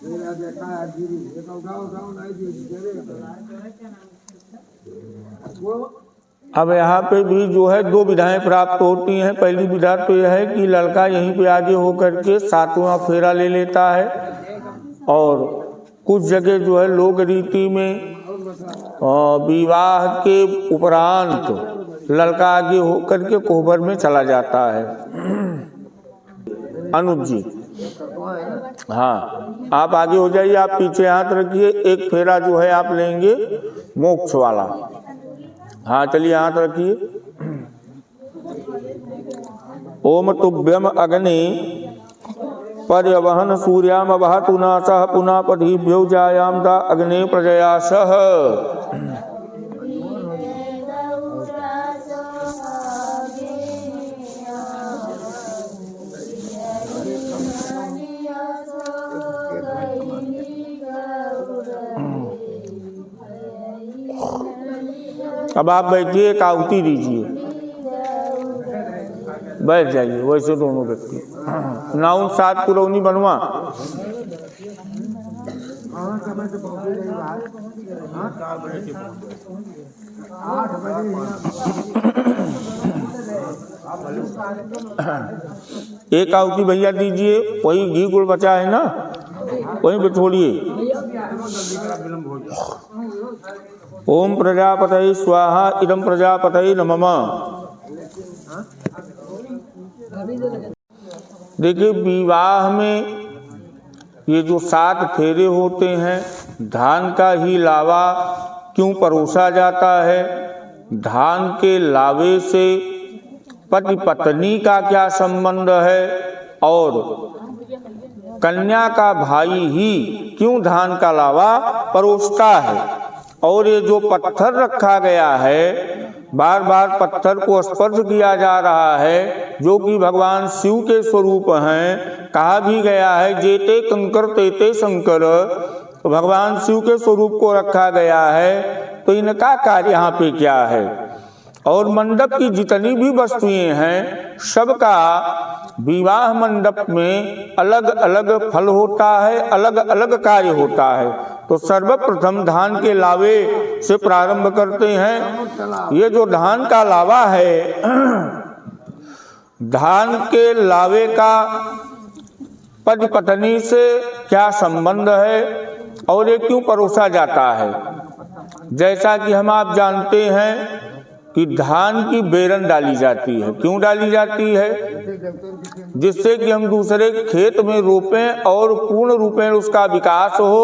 मेरा देखा है गिरी ये तो उठाओ नहीं दी वो अब यहाँ पे भी जो है दो विधाएं प्राप्त होती हैं। पहली विधा तो यह है कि लड़का यहीं पे आगे होकर के 7वां फेरा ले लेता है, और कुछ जगह जो है लोक रीति में विवाह के उपरांत लड़का आगे होकर के कोहबर में चला जाता है। अनुज जी, हाँ आप आगे हो जाइए, आप पीछे हाथ रखिए। एक फेरा जो है आप लेंगे मोक्ष वाला। हाँ चलिए हाथ रखिए। ओम तुभ्यम अग्नि पर्यवहन सूर्याम वहतु नासः पुनः पदीभ्यो जायाम दा अग्नि प्रजया सह। अब आप बैठिए, एक आहुति दीजिए, बैठ जाइए वैसे दोनों व्यक्ति। नाउन 7 पुरौनी बनवा। एक आहुति भैया दीजिए, वही घी गुड़ बचा है ना, वहीं पे छोड़िए। ओम प्रजापतये स्वाहा इदं प्रजापतये नमः। देखिए विवाह में ये जो 7 फेरे होते हैं, धान का ही लावा क्यों परोसा जाता है, धान के लावे से पति पत्नी का क्या संबंध है, और कन्या का भाई ही क्यों धान का लावा परोसता है। और ये जो पत्थर रखा गया है, बार बार पत्थर को स्पर्श किया जा रहा है, जो कि भगवान शिव के स्वरूप हैं। कहा भी गया है जेते कंकर तेते शंकर, तो भगवान शिव के स्वरूप को रखा गया है। तो इनका कार्य यहाँ पे क्या है। और मंडप की जितनी भी वस्तुएं हैं, सबका विवाह मंडप में अलग अलग फल होता है, अलग अलग कार्य होता है। तो सर्वप्रथम धान के लावे से प्रारंभ करते हैं। ये जो धान का लावा है, धान के लावे का पति पत्नी से क्या संबंध है और ये क्यों परोसा जाता है। जैसा कि हम आप जानते हैं कि धान की बेरन डाली जाती है। क्यों डाली जाती है? जिससे कि हम दूसरे खेत में रोपें और पूर्ण रूपेण उसका विकास हो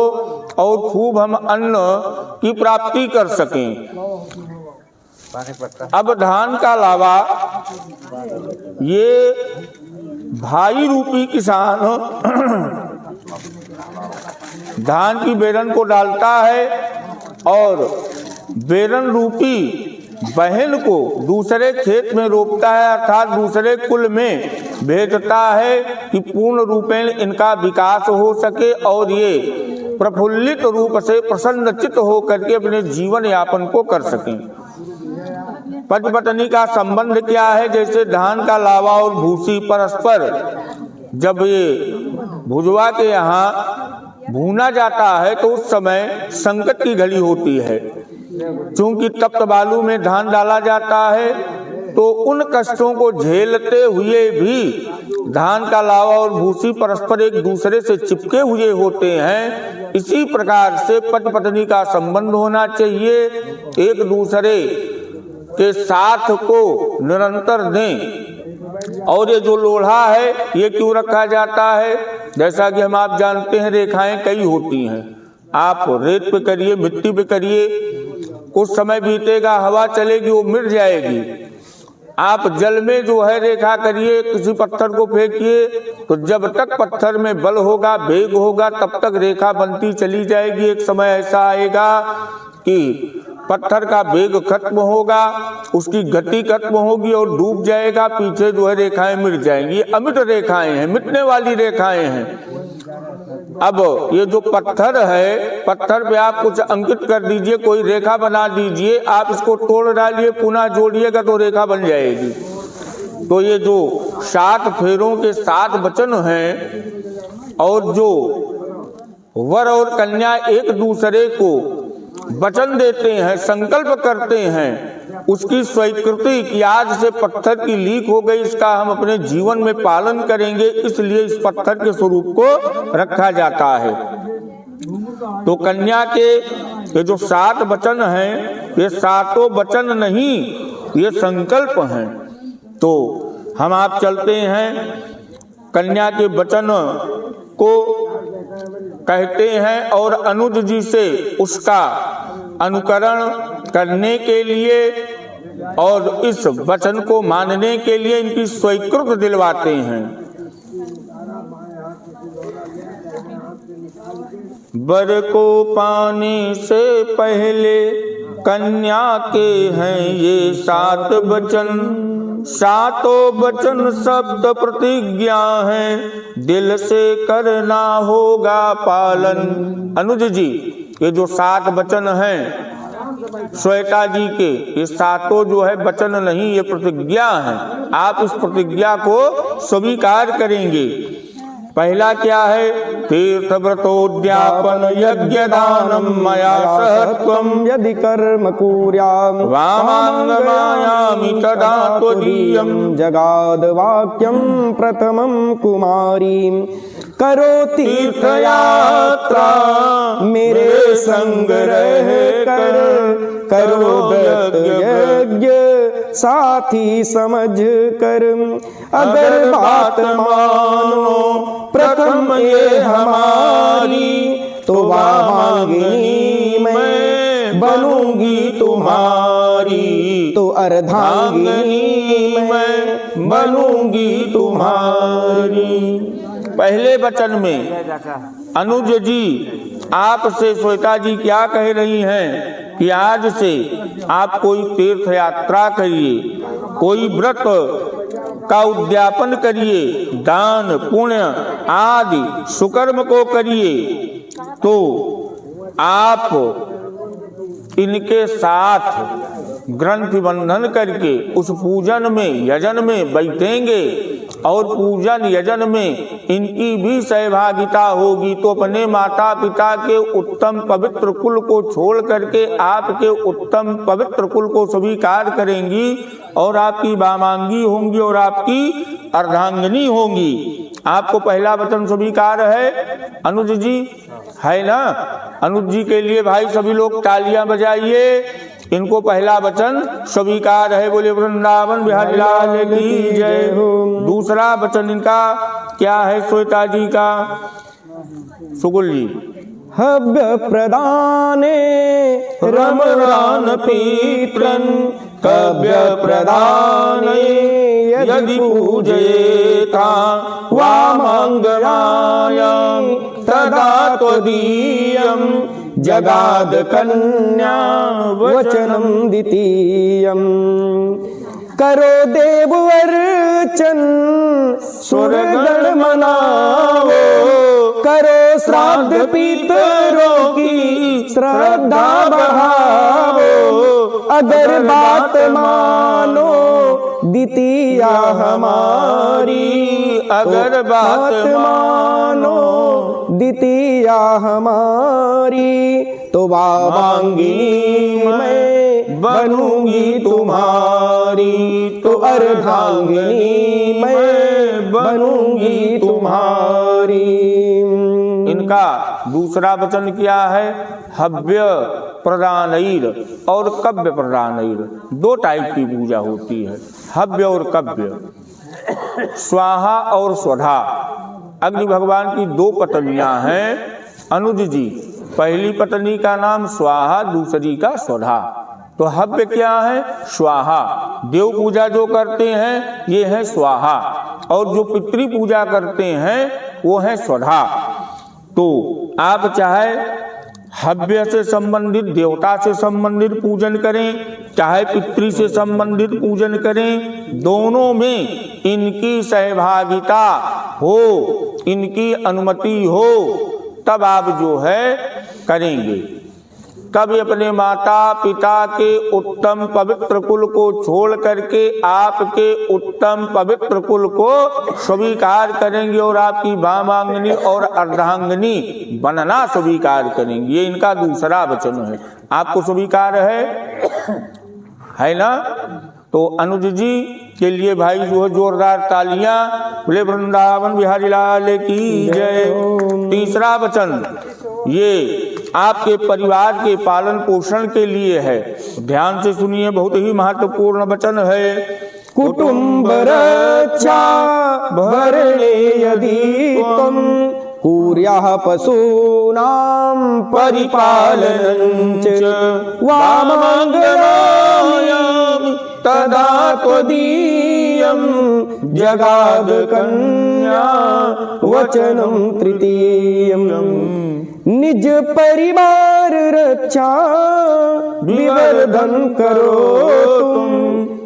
और खूब हम अन्न की प्राप्ति कर सकें। अब धान का लावा ये भाई रूपी किसान धान की बेरन को डालता है और बेरन रूपी बहन को दूसरे खेत में रोपता है, अर्थात दूसरे कुल में भेजता है कि पूर्ण रूपेण इनका विकास हो सके और ये प्रफुल्लित रूप से प्रसन्नचित्त हो करके अपने जीवन यापन को कर सकें। पति पत्नी का संबंध क्या है? जैसे धान का लावा और भूसी परस्पर जब ये भुजवा के यहाँ भूना जाता है तो उस समय संकट की घड़ी होती है। चूंकि तप्त बालू में धान डाला जाता है तो उन कष्टों को झेलते हुए भी धान का लावा और भूसी परस्पर एक दूसरे से चिपके हुए होते हैं। इसी प्रकार से पति पत्नी का संबंध होना चाहिए, एक दूसरे के साथ को निरंतर दें। और ये जो लोढ़ा है ये क्यों रखा जाता है? जैसा कि हम आप जानते हैं रेखाएं कई होती हैं। आप रेत पे करिए, मिट्टी पे करिए, कुछ समय बीतेगा, हवा चलेगी, वो मिट जाएगी। आप जल में जो है रेखा करिए, किसी पत्थर को फेंकिए तो जब तक पत्थर में बल होगा, वेग होगा, तब तक रेखा बनती चली जाएगी। एक समय ऐसा आएगा कि पत्थर का वेग खत्म होगा, उसकी गति खत्म होगी और डूब जाएगा, पीछे जो है रेखाएं मिट जाएंगी। अमिट रेखाएं हैं, मिटने वाली रेखाएं हैं। अब ये जो पत्थर है, पत्थर पे आप कुछ अंकित कर दीजिए, कोई रेखा बना दीजिए, आप इसको तोड़ डालिए, पुनः जोड़िएगा तो रेखा बन जाएगी। तो ये जो 7 फेरों के 7 वचन हैं और जो वर और कन्या एक दूसरे को वचन देते हैं, संकल्प करते हैं उसकी स्वीकृति कि आज से पत्थर की लीक हो गई, इसका हम अपने जीवन में पालन करेंगे, इसलिए इस पत्थर के स्वरूप को रखा जाता है। तो कन्या के ये जो 7 वचन हैं, ये 7 वचन नहीं, ये संकल्प हैं। तो हम आप चलते हैं, कन्या के वचन को कहते हैं और अनुज जी से उसका अनुकरण करने के लिए और इस वचन को मानने के लिए इनकी स्वीकृत दिलवाते हैं। वर को पाने से पहले कन्या के हैं ये 7 वचन, 7 वचन शब्द प्रतिज्ञा है, दिल से करना होगा पालन। अनुज जी ये जो 7 वचन हैं श्वेता जी के, ये 7 जो है वचन नहीं, ये प्रतिज्ञा है। आप इस प्रतिज्ञा को स्वीकार करेंगे। पहला क्या है? तीर्थ व्रतोद्यापन यज्ञ दानम मया सहत्वम यदि कर्म कुर्याम वामांगमायामि तदा त्वदीयं जगाद वाक्यम प्रथमं कुमारी करो तीर्थ यात्रा मेरे संग रह कर, करो व्रत यज्ञ साथी समझ कर, अगर बात मानो प्रथम ये हमारी, तो वामांगिनी मैं बनूंगी तुम्हारी, तो अर्धांगिनी मैं बनूंगी तुम्हारी। पहले वचन में अनुज जी आपसे श्वेता जी क्या कह रही हैं कि आज से आप कोई तीर्थ यात्रा करिए, कोई व्रत का उद्यापन करिए, दान पुण्य आदि सुकर्म को करिए, तो आप इनके साथ ग्रंथि बंधन करके उस पूजन में यजन में बैठेंगे और पूजन यजन में इनकी भी सहभागिता होगी। तो अपने माता पिता के उत्तम पवित्र कुल को छोड़ करके आपके उत्तम पवित्र कुल को स्वीकार करेंगी और आपकी वामांगी होंगी और आपकी अर्धांगिनी होंगी। आपको पहला वचन स्वीकार है अनुज जी, है ना? अनुज जी के लिए भाई सभी लोग तालियां बजाइए, इनको पहला वचन स्वीकार है। बोले वृंदावन बिहारी लाल की जय। दूसरा वचन इनका क्या है श्वेता जी का? सुकुल जी हव्य प्रदाने रमरान पीत्रन कव्य प्रदाने यदि पूजयेता वामांगमायां तदा त्वदीयं जगाद कन्या वचनम द्वितीयम। करो देव अर्चन सुरगण मनावो, करो श्राद्ध पितरों की श्रद्धा बढ़ावो, अगर बात मानो द्वितीया हमारी, अगर बात मानो द्वितीया हमारी, तो वामांगिनी मैं बनूंगी तुम्हारी, तो अर्धांगिनी मैं बनूंगी तुम्हारी। इनका दूसरा वचन क्या है? हव्य प्रदानैर और कव्य प्रदानैर। 2 टाइप की पूजा होती है, हव्य और कव्य, स्वाहा और स्वधा। अग्नि भगवान की 2 पत्नियां हैं अनुज जी, पहली पत्नी का नाम स्वाहा, दूसरी का स्वधा। तो हव्य क्या है? स्वाहा। देव पूजा जो करते हैं ये है स्वाहा, और जो पितृ पूजा करते हैं वो है स्वधा। तो आप चाहे हव्य से संबंधित, देवता से संबंधित पूजन करें, चाहे पितृ से संबंधित पूजन करें, दोनों में इनकी सहभागिता हो, इनकी अनुमति हो, तब आप जो है करेंगे। कभी अपने माता पिता के उत्तम पवित्र कुल को छोड़ करके आपके उत्तम पवित्र कुल को स्वीकार करेंगे और आपकी वामांगनी और अर्धांगिनी बनना स्वीकार करेंगे। ये इनका दूसरा वचन है। आपको स्वीकार है ना? तो अनुज जी के लिए भाई जो है जोरदार तालियां। बोले वृंदावन बिहारी लाल की जय। तीसरा वचन ये आपके परिवार के पालन पोषण के लिए है। ध्यान से सुनिए, बहुत ही महत्वपूर्ण वचन है। कुटुंब रक्षा भरणे यदि तुम कुर्याः पशूनां परिपालनं च वामंगलायां तदा त्वदीयं जगाद कन्या वचनं तृतीयं। निज परिवार रक्षा विवर्धन करो तुम,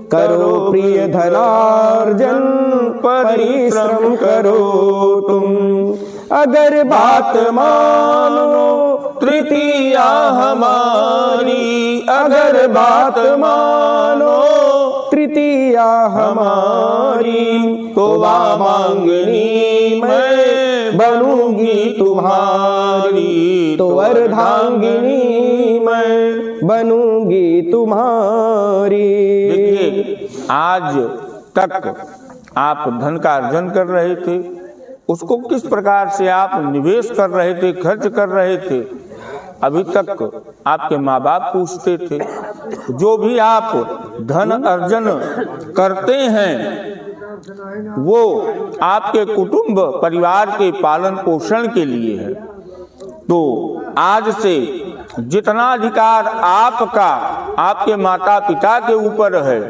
करो प्रिय धनार्जन परिश्रम करो तुम। अगर बात मानो तृतीया हमारी, अगर बात मानो तृतीया हमारी, तो वामांगनी मैं बनूंगी तुम्हारी, तो अर्धांगिनी मैं बनूंगी तुम्हारी। देखिए, आज तक आप धन का अर्जन कर रहे थे, उसको किस प्रकार से आप निवेश कर रहे थे, खर्च कर रहे थे। अभी तक आपके माँ बाप पूछते थे। जो भी आप धन अर्जन करते हैं वो आपके कुटुंब परिवार के पालन पोषण के लिए है। तो आज से जितना अधिकार आपका आपके माता पिता के ऊपर है,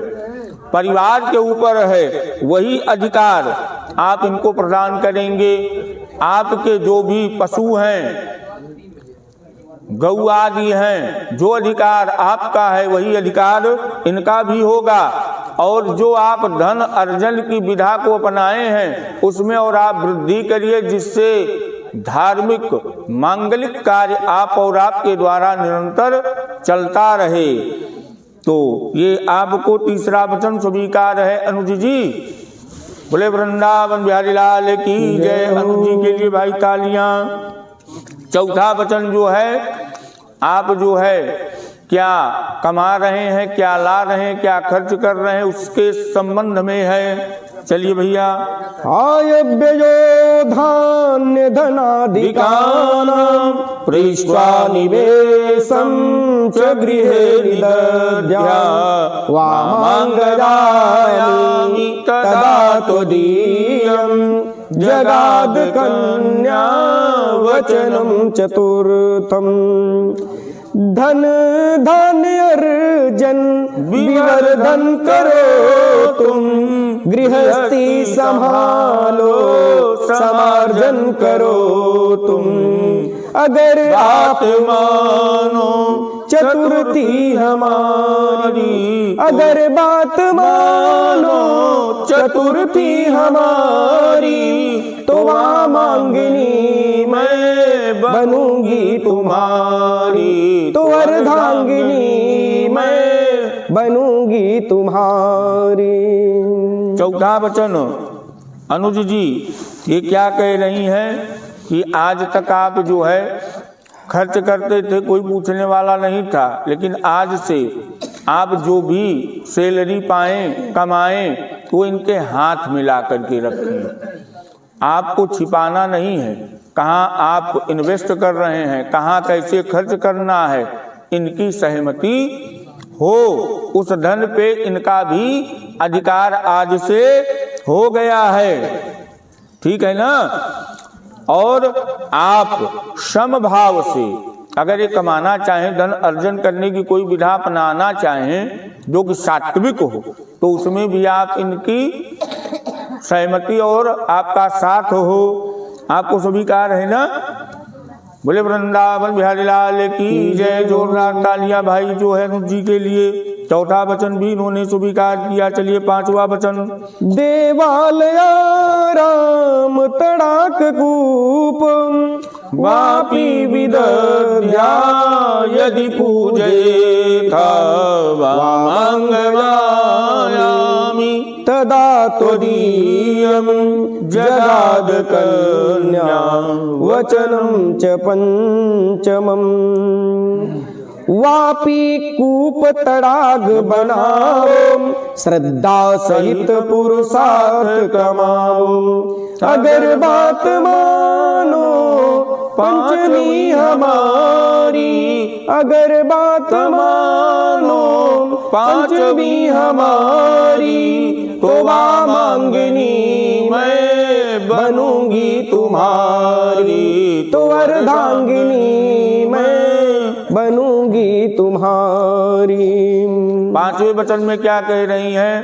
परिवार के ऊपर है, वही अधिकार आप इनको प्रदान करेंगे। आपके जो भी पशु हैं, गौ आदि हैं, जो अधिकार आपका है वही अधिकार इनका भी होगा। और जो आप धन अर्जन की विधा को अपनाए हैं उसमें और आप वृद्धि करिए, जिससे धार्मिक मांगलिक कार्य आप और आपके द्वारा निरंतर चलता रहे। तो ये आपको तीसरा वचन स्वीकार है अनुज जी। बोले वृंदावन बिहारी लाल की जय। अनुज जी के लिए भाई तालियां। चौथा वचन जो है, आप जो है क्या कमा रहे हैं, क्या ला रहे हैं, क्या खर्च कर रहे हैं, उसके संबंध में है। चलिए भैया। आयव्ययो धान्य धनाधिकानां पृष्ट्वा निवेशं च गृहे निदध्या वामांगदायामि तदा त्वदीयं जगाद कन्या वचनं चतुर्थम्। धन धान्य अर्जन विवर्धन करो तुम, गृहस्थी संभालो समार्जन करो तुम। अगर आप मानो चतुर्थी हमारी, अगर बात मानो चतुर्थी हमारी, तो वामांगिनी मैं बनूंगी तुम्हारी, तो अर्धांगिनी मैं बनूंगी तुम्हारी। चौथा वचन अनुज जी ये क्या कह रही हैं कि आज तक आप जो है खर्च करते थे, कोई पूछने वाला नहीं था, लेकिन आज से आप जो भी सैलरी पाएं कमाएं तो इनके हाथ मिला करके रखें। आपको छिपाना नहीं है कहाँ आप इन्वेस्ट कर रहे हैं, कहाँ कैसे खर्च करना है। इनकी सहमति हो, उस धन पे इनका भी अधिकार आज से हो गया है। ठीक है ना? और आप समभाव से अगर ये कमाना चाहें, धन अर्जन करने की कोई विधा अपनाना चाहें जो कि सात्विक हो, तो उसमें भी आप इनकी सहमति और आपका साथ हो। आपको स्वीकार है ना? बोले वृंदावन बिहारी लाल की जय। जोरदार तालियां भाई जो है अनुज जी के लिए। चौथा वचन भी इन्होंने स्वीकार किया। चलिए पांचवा वचन। देवालया राम तड़ाक कूप वापि विदध्या यदि पूजयेथ वामङ्गलायामि तदा त्वदीयं जगाद कन्या वचनं च पंचमम् वापि कूप तड़ाग बनाओ श्रद्धा सहित पुरुषार्थ कमाओ अगर बात मानो पंचमी हमारी अगर बात मानो पंचमी हमारी तो वामांगनी मैं बनूंगी तुम्हारी तो अर्धांगिनी मैं बनूंगी तुम्हारी। पांचवें वचन में क्या कह रही हैं?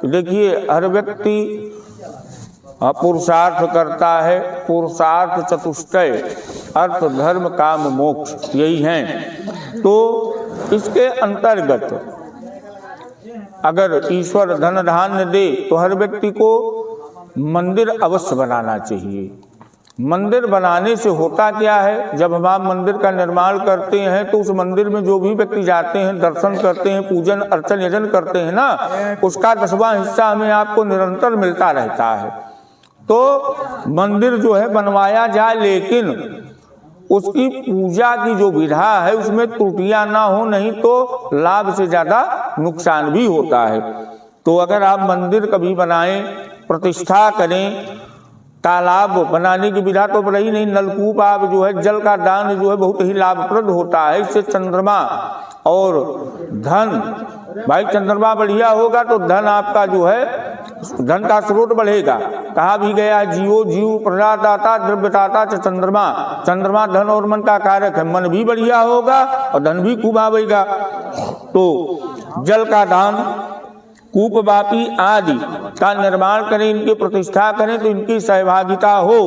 देखिए, हर व्यक्ति पुरुषार्थ करता है। पुरुषार्थ चतुष्टय अर्थ धर्म काम मोक्ष यही हैं। तो इसके अंतर्गत अगर ईश्वर धन धान्य दे तो हर व्यक्ति को मंदिर अवश्य बनाना चाहिए। मंदिर बनाने से होता क्या है, जब हम आप मंदिर का निर्माण करते हैं तो उस मंदिर में जो भी व्यक्ति जाते हैं, दर्शन करते हैं, पूजन अर्चन यजन करते हैं ना, उसका 10वां हिस्सा हमें आपको निरंतर मिलता रहता है। तो मंदिर जो है बनवाया जाए, लेकिन उसकी पूजा की जो विधा है उसमें त्रुटियां ना हो, नहीं तो लाभ से ज्यादा नुकसान भी होता है। तो अगर आप मंदिर कभी बनाएं, प्रतिष्ठा करें, तालाब बनाने की विधा तो रही नहीं, नलकूप आप जो है जल का दान जो है बहुत ही लाभप्रद होता है। इससे चंद्रमा और धन, भाई चंद्रमा बढ़िया होगा तो धन आपका जो है धन का स्रोत बढ़ेगा। कहा भी गया जीवो जीव प्रदाता द्रव्यदाता च चंद्रमा। चंद्रमा धन और मन का कारक है। मन भी बढ़िया होगा और धन भी खूब आवेगा। तो जल का दान, कूप वापी आदि का निर्माण करें, इनकी प्रतिष्ठा करें तो इनकी सहभागिता हो,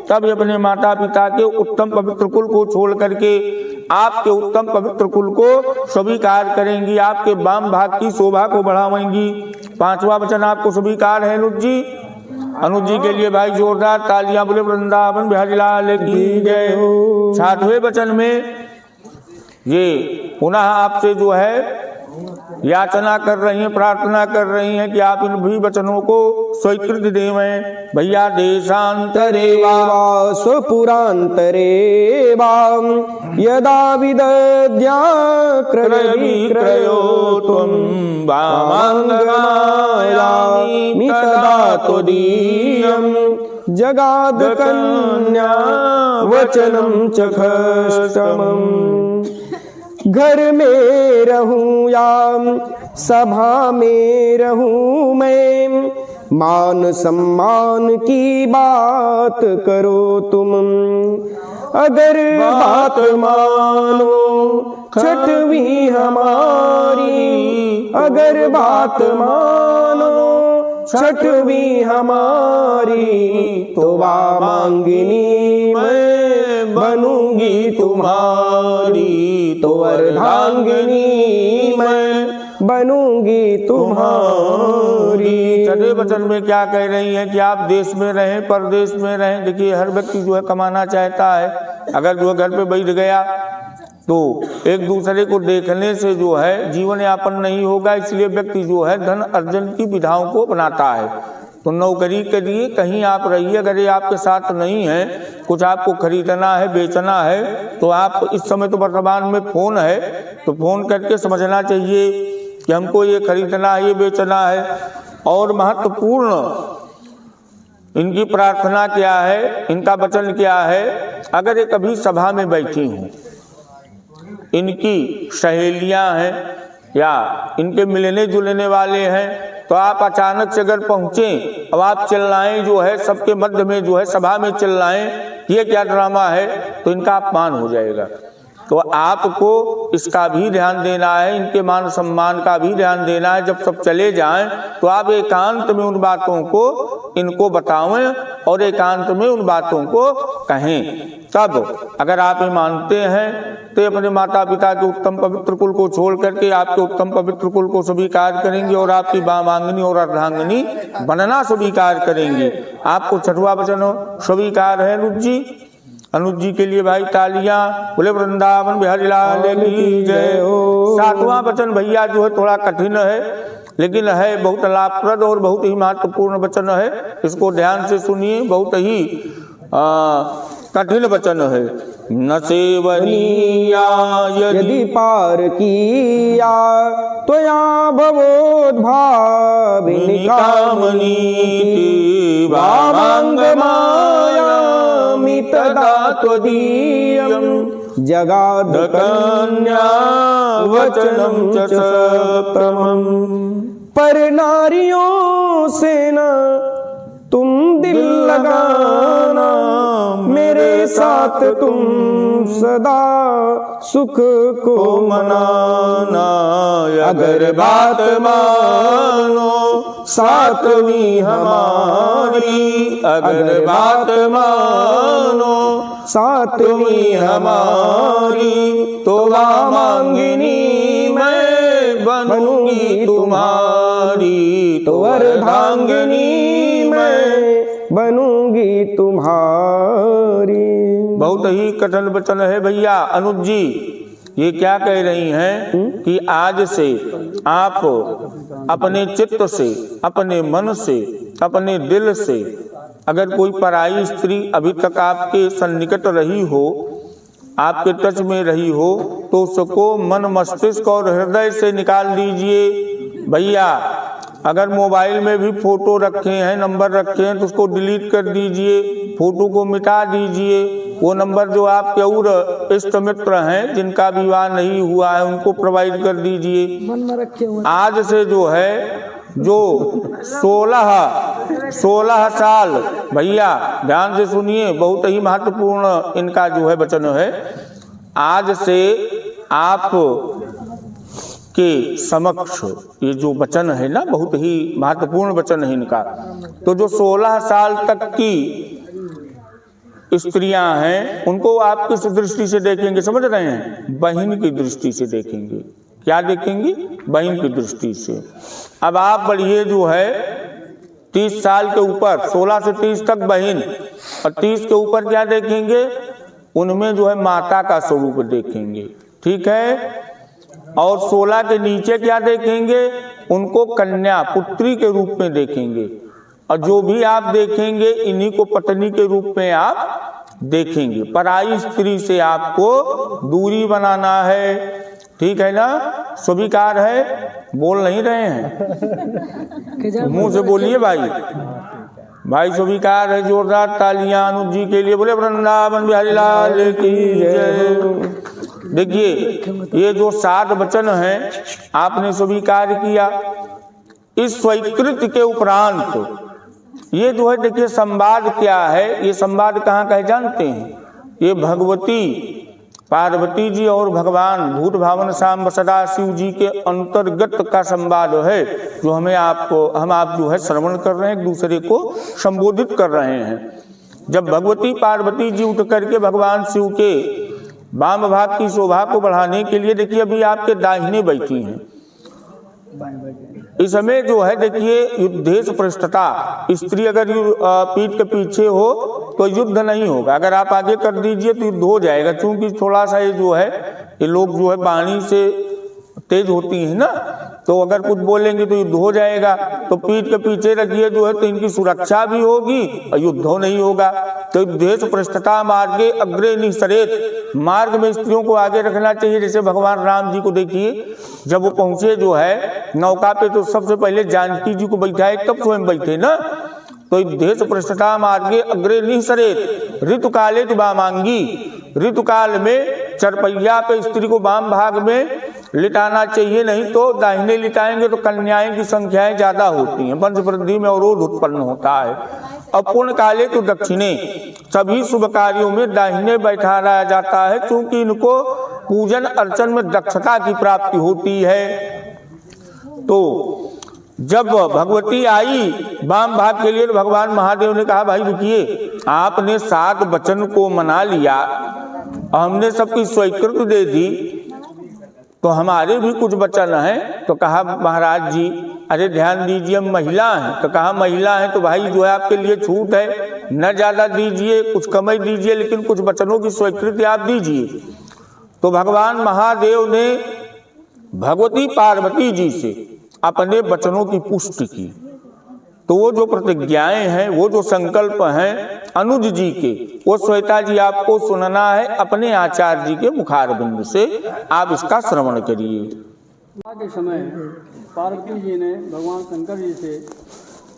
तब अपने माता पिता के उत्तम पवित्र कुल को छोड़ करके आपके उत्तम पवित्र कुल को स्वीकार करेंगी, आपके वाम भाग की शोभा को बढ़ावेंगी। 5वां वचन आपको स्वीकार है अनुज जी? अनुज जी के लिए भाई जोरदार तालियां बोले वृंदावन बिहारी लाल की जय। 6वें वचन में ये पुनः आपसे जो है याचना कर रही हैं, प्रार्थना कर रही हैं कि आप इन भी वचनों को स्वीकृति देवें। भैया देशांतरे वा स्वपुरांतरे वा यदा विदद्या क्रय विक्रयो त्वं वामांगमायामि तदा त्वदीयं जगाद कन्या वचनं च खष्टमम्। घर में रहूं या सभा में रहूं मैं, मान सम्मान की बात करो तुम। अगर बात मानो छठवीं हमारी, अगर बात मानो छठवीं हमारी तो वामांगिनी मैं बनूंगी तुम्हारी तो अर्धांगिनी मैं बनूंगी तुम्हारी। 6वें वचन में क्या कह रही हैं कि आप देश में रहें, परदेश में रहें। देखिए, हर व्यक्ति जो है कमाना चाहता है। अगर जो घर पे बैठ गया तो एक दूसरे को देखने से जो है जीवन यापन नहीं होगा, इसलिए व्यक्ति जो है धन अर्जन की विधाओं को बनाता है। तो नौकरी के लिए कहीं आप रहिए, अगर ये आपके साथ नहीं है, कुछ आपको खरीदना है, बेचना है, तो आप इस समय तो वर्तमान में फोन है, तो फोन करके समझना चाहिए कि हमको ये खरीदना है, ये बेचना है। और महत्वपूर्ण इनकी प्रार्थना क्या है, इनका वचन क्या है? अगर ये कभी सभा में बैठी हूँ, इनकी सहेलियां हैं या इनके मिलने जुलने वाले हैं, तो आप अचानक से अगर पहुंचे, अब आप चिल्लाएं जो है सबके मध्य में जो है सभा में चिल्लाएं, ये क्या ड्रामा है, तो इनका अपमान हो जाएगा। तो आपको इसका भी ध्यान देना है, इनके मान सम्मान का भी ध्यान देना है। जब सब चले जाएं तो आप एकांत में उन बातों को इनको बताएं और एकांत में उन बातों को कहें। तब अगर आप ये मानते हैं तो अपने माता पिता के उत्तम पवित्र कुल को छोड़ करके आपके उत्तम पवित्र कुल को स्वीकार करेंगे और आपकी वामांगनी और अर्धांगिनी बनना स्वीकार करेंगे। आपको 6वां वचन स्वीकार है अनुज जी? अनुज जी के लिए भाई तालियां, बोले वृंदावन बिहारी लाल की जय हो। 7वां वचन भैया जो है थोड़ा कठिन है, लेकिन है बहुत लाभप्रद और बहुत ही महत्वपूर्ण वचन है। इसको ध्यान से सुनिए, बहुत ही कठिन वचन है। न सेवनीया यदि पार किया त्वया भवोद्भाविनी कामनीति भावांगमायामि तदा त्वदीयं जगाद कन्या वचनं च सप्रमं। पर नारियों से न तुम दिल लगाना, मेरे साथ तुम सदा सुख को मनाना। अगर बात मानो सातवीं हमारी, अगर बात मानो सातवीं हमारी, तो वामांगिनी मैं बनूंगी तुम्हारी, तो अर्धांगिनी बनूंगी तुम्हारी। बहुत ही कठिन वचन है भैया। अनुज जी ये क्या कह रही हैं कि आज से आप अपने चित्त से, अपने मन से, अपने दिल से अगर कोई पराई स्त्री अभी तक आपके सन्निकट रही हो, आपके टच में रही हो, तो उसको मन मस्तिष्क और हृदय से निकाल दीजिए भैया। अगर मोबाइल में भी फोटो रखे हैं, नंबर रखे हैं, तो उसको डिलीट कर दीजिए, फोटो को मिटा दीजिए। वो नंबर जो आपके और इष्ट मित्र हैं जिनका विवाह नहीं हुआ है उनको प्रोवाइड कर दीजिए। मन में रखे हुए आज से जो है जो 16 साल भैया ध्यान से सुनिए, बहुत ही महत्वपूर्ण इनका जो है वचन है। आज से आप के समक्ष ये जो वचन है ना, बहुत ही महत्वपूर्ण वचन है इनका। तो जो 16 साल तक की स्त्रियां हैं उनको आप किस दृष्टि से देखेंगे, समझ रहे हैं? बहन की दृष्टि से देखेंगे। क्या देखेंगे? बहन की दृष्टि से। अब आप बढ़िए जो है 30 साल के ऊपर, 16 से 30 तक बहन, और 30 के ऊपर क्या देखेंगे? उनमें जो है माता का स्वरूप देखेंगे, ठीक है। और 16 के नीचे क्या देखेंगे? उनको कन्या पुत्री के रूप में देखेंगे। और जो भी आप देखेंगे इन्हीं को पत्नी के रूप में आप देखेंगे। पराई स्त्री से आपको दूरी बनाना है, ठीक है ना? स्वीकार है? बोल नहीं रहे हैं, मुंह से बोलिए भाई। भाई स्वीकार है। जोरदार तालियां अनुज जी के लिए। बोले वृंदावन बिहारी लाल की जय। देखिए ये जो 7 वचन हैं आपने स्वीकार किया। इस स्वीकृति के उपरांत ये जो है देखिए संवाद क्या है। ये संवाद कहाँ का है जानते हैं? ये भगवती पार्वती जी और भगवान भूत भावन श्याम सदा शिव जी के अंतर्गत का संवाद है, जो हम आप जो है श्रवण कर रहे हैं, एक दूसरे को संबोधित कर रहे हैं। जब भगवती पार्वती जी उठ करके भगवान शिव के वाम भाग की शोभा को बढ़ाने के लिए देखिए अभी आपके दाहिने बैठी हैं। इस समय जो है देखिए युद्धेश पृष्ठता, स्त्री अगर पीठ के पीछे हो तो युद्ध नहीं होगा। अगर आप आगे कर दीजिए तो युद्ध हो जाएगा, क्योंकि थोड़ा सा ये जो है ये लोग जो है वाणी से तेज होती है ना, तो अगर कुछ बोलेंगे तो युद्ध हो जाएगा। तो पीठ के पीछे रखिए जो है तो इनकी सुरक्षा भी होगी और युद्ध नहीं होगा। तो युद्धेश पृष्ठता मार्गे अग्रे निसरेत, मार्ग में स्त्रियों को आगे रखना चाहिए। जैसे भगवान राम जी को देखिए, जब वो पहुंचे जो है नौका पे तो सबसे पहले जानकी जी को बैठाए, तब स्वयं बैठे ना। तो युद्धेश पृष्ठता मार्गे अग्रे निसरेत ऋतुकाले तो वामांगी, ऋतुकाल में चरपैया पे स्त्री को वाम भाग में लिटाना चाहिए, नहीं तो दाहिने लिटाएंगे तो कन्याएं की संख्याएं ज्यादा होती हैं, वंश वृद्धि में अवरोध उत्पन्न होता है। और पूर्ण काले तो दक्षिणे, सभी शुभ कार्यों में दाहिने बैठाया जाता है, क्योंकि इनको पूजन अर्चन में दक्षता की प्राप्ति होती है। तो जब भगवती आई वाम भाग के लिए तो भगवान महादेव ने कहा भाई रुकिए, आपने 7 वचन को मना लिया, हमने सबकी स्वीकृति दे दी, तो हमारे भी कुछ वचन हैं। तो कहा महाराज जी अरे ध्यान दीजिए, हम महिला हैं तो कहा महिला हैं तो भाई जो है आपके लिए छूट है, न ज्यादा दीजिए, कुछ कम ही दीजिए, लेकिन कुछ वचनों की स्वीकृति आप दीजिए। तो भगवान महादेव ने भगवती पार्वती जी से अपने वचनों की पुष्टि की। तो वो जो प्रतिज्ञाएं हैं, वो जो संकल्प हैं अनुज जी के, वो श्वेता जी आपको सुनना है अपने आचार्य जी के मुखारबिंद से। आप इसका श्रवण करिए। के समय पार्वती जी ने भगवान शंकर जी से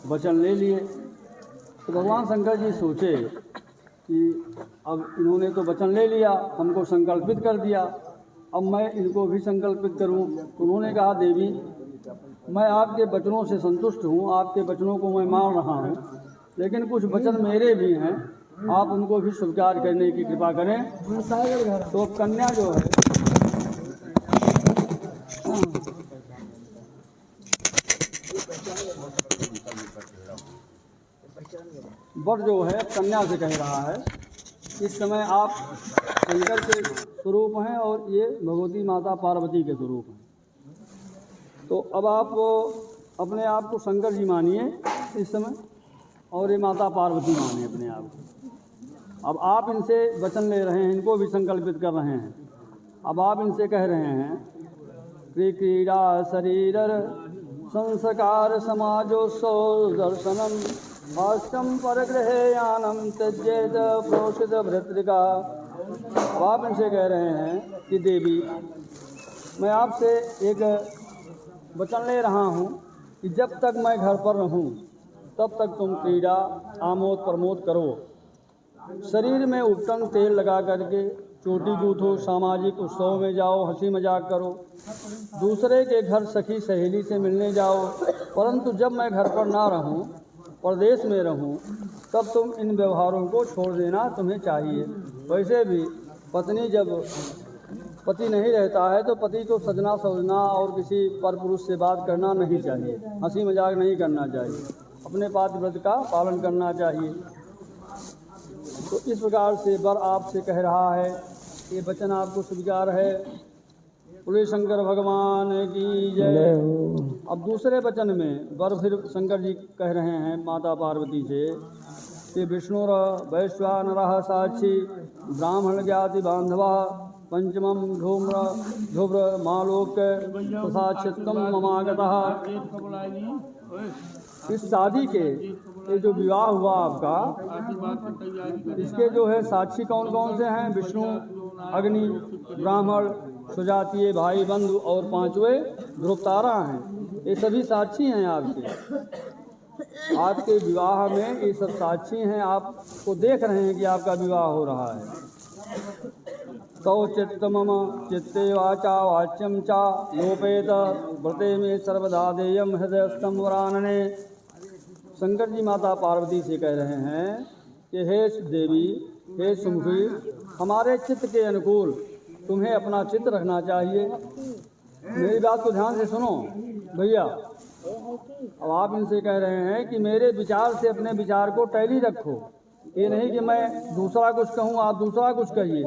वचन ले लिए। तो भगवान शंकर जी सोचे कि अब इन्होंने तो वचन ले लिया, हमको संकल्पित कर दिया, अब मैं इनको भी संकल्पित करूं। उन्होंने कहा देवी मैं आपके वचनों से संतुष्ट हूं, आपके वचनों को मैं मान रहा हूं, लेकिन कुछ वचन मेरे भी हैं, आप उनको भी स्वीकार करने की कृपा करें। तो कन्या जो है वर जो है कन्या से कह रहा है, इस समय आप शंकर के स्वरूप हैं और ये भगवती माता पार्वती के स्वरूप हैं। तो अब आप अपने आप को शंकर जी मानिए इस समय, और ये माता पार्वती मानिए अपने आप को। अब आप इनसे वचन ले रहे हैं, इनको भी संकल्पित कर रहे हैं। अब आप इनसे कह रहे हैं क्रीड़ा शरीर संस्कार समाजोत्सव दर्शनम अष्टम परग्रहे यानम त्यजेद प्रोषित भृतृका। अब आप इनसे कह रहे हैं कि देवी मैं आपसे एक वचन ले रहा हूँ कि जब तक मैं घर पर रहूँ तब तक तुम क्रीड़ा आमोद प्रमोद करो, शरीर में उपटन तेल लगा करके चोटी गूथो, सामाजिक उत्सव में जाओ, हंसी मजाक करो, दूसरे के घर सखी सहेली से मिलने जाओ। परंतु जब मैं घर पर ना रहूं, प्रदेश में रहूं, तब तुम इन व्यवहारों को छोड़ देना तुम्हें चाहिए। वैसे भी पत्नी जब पति नहीं रहता है तो पति को सजना सजना और किसी पर पुरुष से बात करना नहीं चाहिए, हंसी मजाक नहीं करना चाहिए, अपने पातिव्रत का पालन करना चाहिए। तो इस प्रकार से वर आपसे कह रहा है, ये वचन आपको स्वीकार है। बोले शंकर भगवान की जय। अब दूसरे वचन में वर फिर शंकर जी कह रहे हैं माता पार्वती से कि विष्णुर वैश्वानरः साक्षी ब्राह्मण ज्ञाति बांधवा पंचमम ध्रुव्र मालोक्य तथा चित्तम ममागतः। इस शादी के ये जो विवाह हुआ आपका, इसके जो है साक्षी कौन कौन से हैं? विष्णु, अग्नि, ब्राह्मण, सुजातीय भाई बंधु और पांचवें ध्रुव तारा हैं। ये सभी साक्षी हैं आपके विवाह में, ये सब साक्षी हैं, आपको देख रहे हैं कि आपका विवाह हो रहा है। तौ चित्त मम चित्ते वाचा वाच्यम चा लोपेत व्रते में सर्वदा देयम हृदयस्थम वरानने। शंकर जी माता पार्वती से कह रहे हैं कि हे देवी, हे सुमुखी, हमारे चित्त के अनुकूल तुम्हें अपना चित्त रखना चाहिए। मेरी बात को ध्यान से सुनो भैया। अब आप इनसे कह रहे हैं कि मेरे विचार से अपने विचार को टैली रखो। ये नहीं कि मैं दूसरा कुछ कहूँ आप दूसरा कुछ कहिए,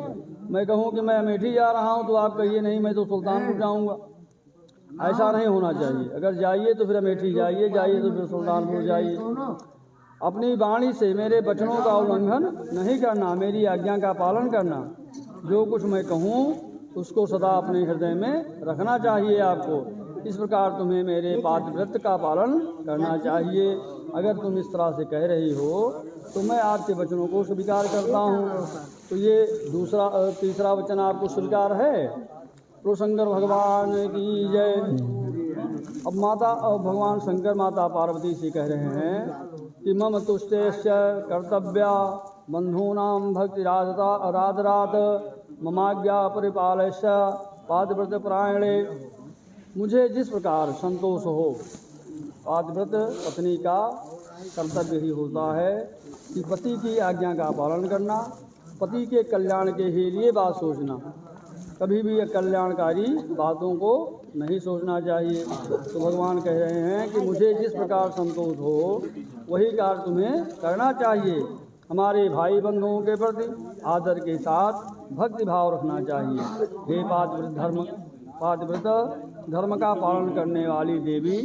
मैं कहूँ कि मैं अमेठी जा रहा हूँ तो आप कहिए नहीं मैं तो सुल्तानपुर जाऊँगा। ऐसा नहीं होना चाहिए। अगर जाइए तो फिर अमेठी जाइए, जाइए तो फिर सुल्तानपुर जाइए। अपनी वाणी से मेरे वचनों का उल्लंघन नहीं करना, मेरी आज्ञा का पालन करना। जो कुछ मैं कहूँ उसको सदा अपने हृदय में रखना चाहिए आपको। इस प्रकार तुम्हें मेरे पातिव्रत का पालन करना चाहिए। अगर तुम इस तरह से कह रही हो तो मैं आपके वचनों को स्वीकार करता हूँ। तो ये तीसरा वचन आपको स्वीकार है। तो शंकर भगवान की जय। अब भगवान शंकर माता पार्वती से कह रहे हैं कि मम तुष्टेश्च कर्तव्या बंधूनां भक्तिरादरात ममाज्ञा परिपालश्च पातिव्रत परायणे। मुझे जिस प्रकार संतोष हो, पातिव्रत पत्नी का कर्तव्य ही होता है कि पति की आज्ञा का पालन करना, पति के कल्याण के ही लिए बात सोचना, कभी भी अकल्याणकारी बातों को नहीं सोचना चाहिए। तो भगवान कह रहे हैं कि मुझे जिस प्रकार संतोष हो वही कार्य तुम्हें करना चाहिए। हमारे भाई बंधुओं के प्रति आदर के साथ भक्ति भाव रखना चाहिए। हे पातिव्रत धर्म का पालन करने वाली देवी,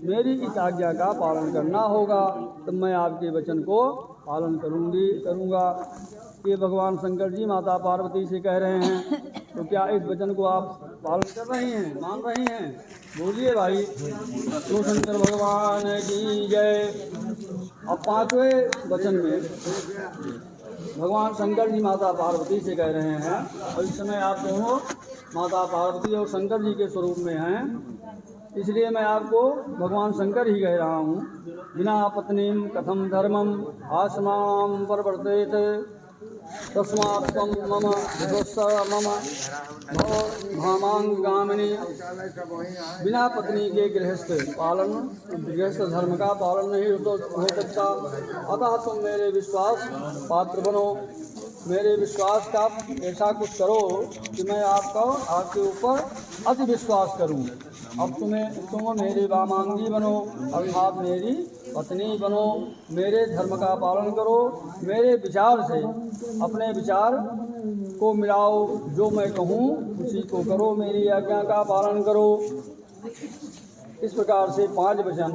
मेरी इस आज्ञा का पालन करना होगा, तब मैं आपके वचन को पालन करूँगा। ये भगवान शंकर जी माता पार्वती से कह रहे हैं, तो क्या इस वचन को आप पालन कर रही हैं, मान रही हैं? बोलिए भाई, तो शंकर भगवान की जय। अब 5वें वचन में भगवान शंकर जी माता पार्वती से कह रहे हैं, और इस समय आप दोनों माता पार्वती और शंकर जी के स्वरूप में हैं, इसलिए मैं आपको भगवान शंकर ही कह रहा हूँ। बिना पत्नीम कथम धर्मम आसमाम परवर्तेत तस्मात् त्वं मम विश्वस्य मम भामांगामिनी। बिना पत्नी के गृहस्थ धर्म का पालन नहीं हो सकता, अतः तुम मेरे विश्वास पात्र बनो। मेरे विश्वास का ऐसा कुछ करो कि मैं आपके ऊपर अति विश्वास करूं। अब तुम मेरे वामांगी बनो, अर्थात मेरी पत्नी बनो। मेरे धर्म का पालन करो, मेरे विचार से अपने विचार को मिलाओ, जो मैं कहूँ उसी को करो, मेरी आज्ञा का पालन करो। इस प्रकार से 5 वचन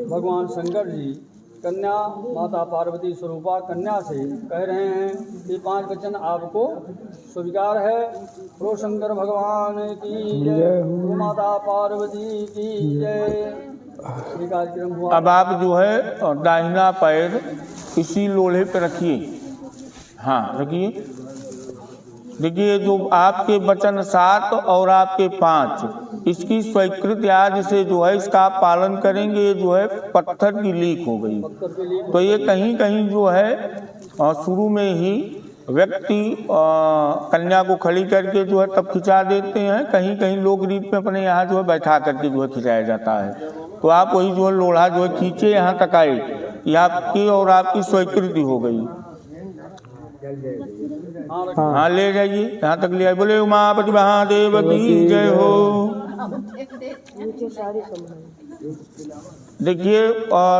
भगवान शंकर जी कन्या माता पार्वती स्वरूपा कन्या से कह रहे हैं। ये 5 वचन आपको स्वीकार है। प्रो शंकर भगवान की जय, प्रो माता पार्वती की जय। कार्यक्रम हुआ। अब आप जो है दाहिना पैर इसी लोहे पे रखिए। हाँ रखिए। देखिए जो आपके वचन 7 और आपके 5, इसकी स्वीकृत आज से जो है इसका पालन करेंगे। जो है पत्थर की लीक हो गई, तो ये कहीं कहीं जो है शुरू में ही व्यक्ति कन्या को खड़ी करके जो है तब खिंचा देते हैं। कहीं कहीं लोग रीत में अपने यहाँ जो है बैठा करके जो है खिंचाया जाता है। तो आप वही जो है लोढ़ा जो है खींचे यहाँ तक आए, ये आपकी और आपकी स्वीकृति हो गई। हाँ ले जाइए, यहाँ तक ले आइए। बोले उमापति महादेव की जय हो। देखिए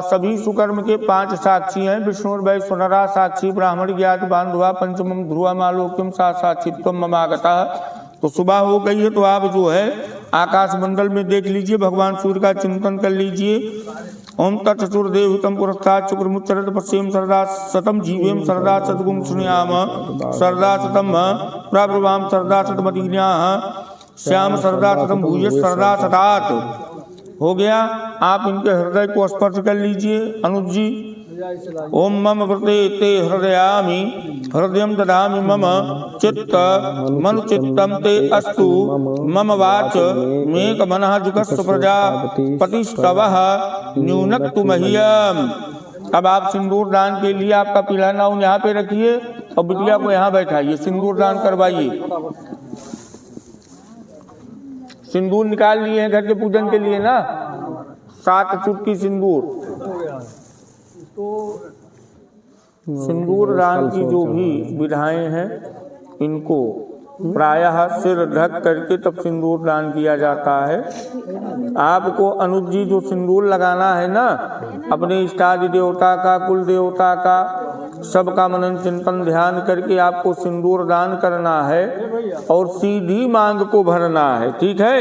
सभी सुकर्म के 5 साक्षी हैं। विष्णु वैश्वनरा साक्षी, ब्राह्मण ज्ञात बांधवा, पंचमम ध्रुवा मालोक्यम साक्षित्व ममागता। तो सुबह हो गई है, तो आप जो है आकाश मंडल में देख लीजिए, भगवान सूर्य का चिंतन कर लीजिए। ओम तत्चतुर्देवहितम पुरस्तात् शुक्रमुच्चरत पश्येम सरदा शतम जीवेम सरदा सतगुम सुनयाम सरदा शतम प्रभवाम सरदा शतमतिज्ञाः श्याम सरदा शतम भूय सरदा शतात। हो गया। आप इनके हृदय को स्पर्श कर लीजिए। अनुज जी, ओम मम व्रते ते हृदयामि हृदयं ददामि मम चित्त मनु चित्तं ते अस्तु मम वाच मेक मनः जुगस्व प्रजापतिस्तवः न्यूनक्तु मह्यम्। अब आप सिंदूर दान के लिए आपका पीला नाउन यहाँ पे रखिए और बिटिया को यहाँ बैठाइए, सिंदूर दान करवाइए। सिंदूर निकाल लिए हैं घर के पूजन के लिए ना, 7 चुटकी सिंदूर। सिंदूर दान की जो भी विधाएं हैं इनको प्रायः सिर ढक करके तब सिंदूर दान किया जाता है। आपको अनुज जी जो सिंदूर लगाना है ना, अपने इष्टादि देवता का, कुल देवता का, सबका मनन चिंतन ध्यान करके आपको सिंदूर दान करना है और सीधी मांग को भरना है। ठीक है।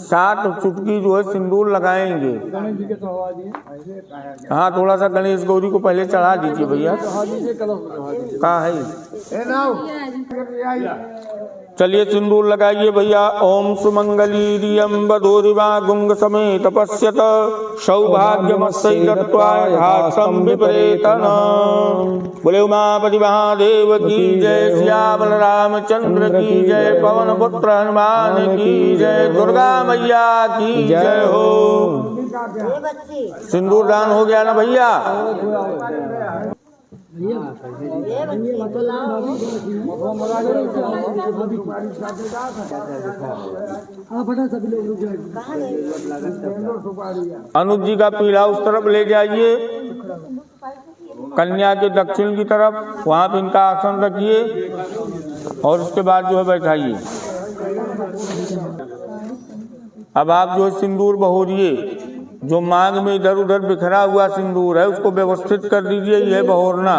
7 चुटकी जो है सिंदूर लगाएंगे। हाँ थोड़ा सा गणेश गौरी को पहले चढ़ा दीजिए भैया। कहाँ है? चलिए सिंदूर लगाइए भैया। ओम सुमंगलीरियं वधूरिमा गुंग समेत पश्यत सौभाग्यमस्यै दत्त्वाय हासं विपरेतन। बोले उमापति महादेव की जय, श्यामल रामचंद्र की जय, पवन पुत्र हनुमान की जय, दुर्गा मैया की जय हो। सिंदूर दान हो गया ना भैया? अनुज जी का पीढ़ा उस तरफ ले जाइए, कन्या के दक्षिण की तरफ, वहां पे इनका आसन रखिए और उसके बाद जो है बैठाइए। अब आप जो है सिंदूर बहोरिए, जो मांग में इधर उधर बिखरा हुआ सिंदूर है उसको व्यवस्थित कर दीजिए। ये बहोरना,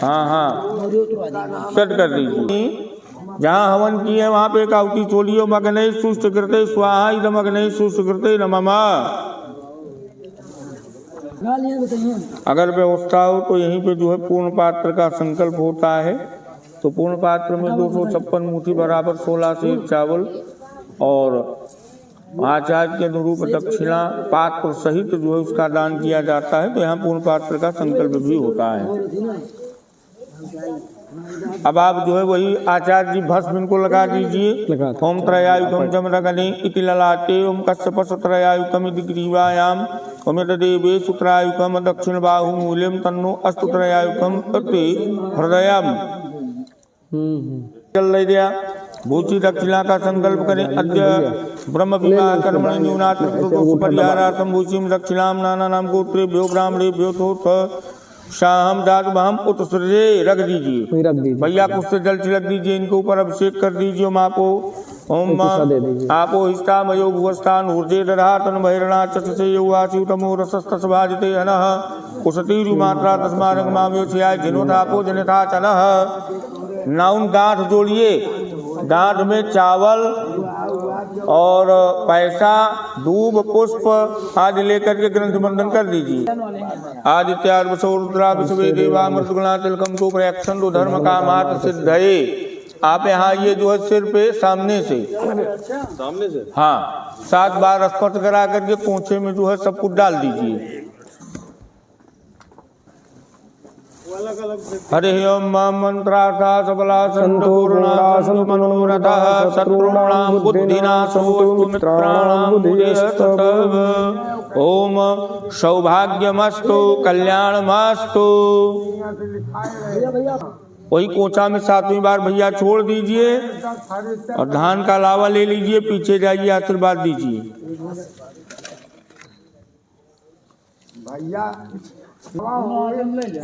हाँ हाँ सेट कर दीजिए। जहाँ हवन किए वहाँ पे एक आहुति छोड़ियो। मग्ने सुष्ट कृते स्वाहा इदम अग्ने सुष्ट कृते नमः। अगर व्यवस्था हो तो यहीं पे जो है पूर्ण पात्र का संकल्प होता है। तो पूर्ण पात्र में 256 मुट्ठी बराबर 16 सेर चावल और आचार्य के अनुरूप दक्षिणा पात्र सहित जो है उसका दान किया जाता है। तो यहाँ पूर्ण पात्र का संकल्प भी होता है। अब आप जो है वही आचार्य जी भस्म इनको लगा दीजिए। ओम त्रयायुतम जमरगने इति ललाटे ओम कश्यप त्रयायुतम इति ग्रीवायाम ओम देवे सुत्रायुतम दक्षिण बाहु मूल्यम तन्नो अस्तु त्रयायुतम अति हृदयम। चल रही दिया भूषी दक्षिणा का संकल्प करें। अद्य ब्रह्म विवाह कर्मणि न्यूनात्म भूषिम दक्षिणाम नाना नाम गोत्रेभ्यो ब्राह्मणेभ्यो थोथ शाहम जातवाहम उत्सृजे रख दीजिए। भैया कुछ से जल छिड़क दीजिए, इनके ऊपर अभिषेक कर दीजिए। ओम आपो ओम आपो हिष्टा मयो भुवस्थान ऊर्जे दधा तन बहिरणा चक्षसे युवासी तमो रसस्तस भाजते अनः कुशतीरु मात्रा तस्मारंग माम्यो छियाय जिनोतापो जनिता चनः। नाउन गांठ जोड़िए, गांठ में चावल और पैसा दूब पुष्प आदि लेकर के ग्रंथ बंधन कर दीजिए। आदित्य रुद्रा विश्वे देवा मृतगुणा तिलकम को प्रयक्षण धर्म का मात्र सिद्धये। आप यहाँ ये जो है सिर पे सामने से हाँ 7 बार स्पर्श करा करके पोंछे में जो है सब कुछ डाल दीजिए। हरि ओम मंत्रार्था सबला संतो पूर्णा संतो मनोरथा शत्रुणां बुद्धिनाशो मित्राणां बुद्धिस्तव। ओम सौभाग्यमस्तु कल्याणमस्तु। वही कोचा में 7वीं बार भैया छोड़ दीजिए और धान का लावा ले लीजिए, पीछे जाइए, आशीर्वाद दीजिए। भैया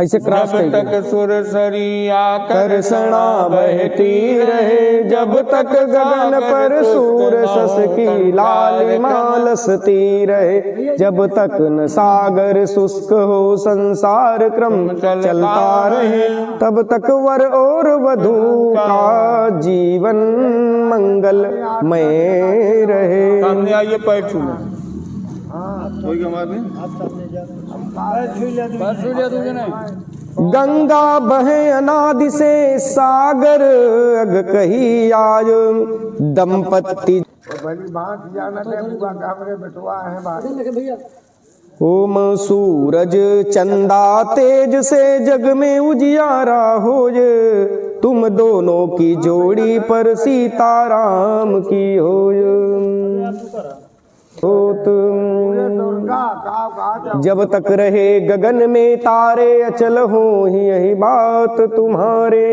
ऐसे क्रॉस जब तक सुर सरिया कर्षणा बहती रहे, जब तक गगन पर सूर सस की लालिमा लसती रहे, जब तक न सागर शुष्क हो संसार क्रम चलता रहे, तब तक वर और वधू का जीवन मंगलमय रहे। सामने आइए, पैर छू लें। गंगा बहे अनादि से सागर अग कही आज दंपति भली बात जाना बुआ कमरे बिठवा है बात। ओम सूरज चंदा तेज से जग में उजियारा हो जे, तुम दोनों की जोड़ी पर सीताराम की हो। जब तक रहे गगन में तारे अचल हो ही यही बात तुम्हारे।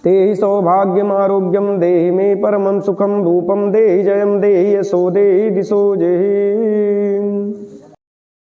तेहि सौभाग्यम आरोग्यम देहि मे परमं सुखम रूपम देहि जयम देहि यशो देहि दिशो जेहि।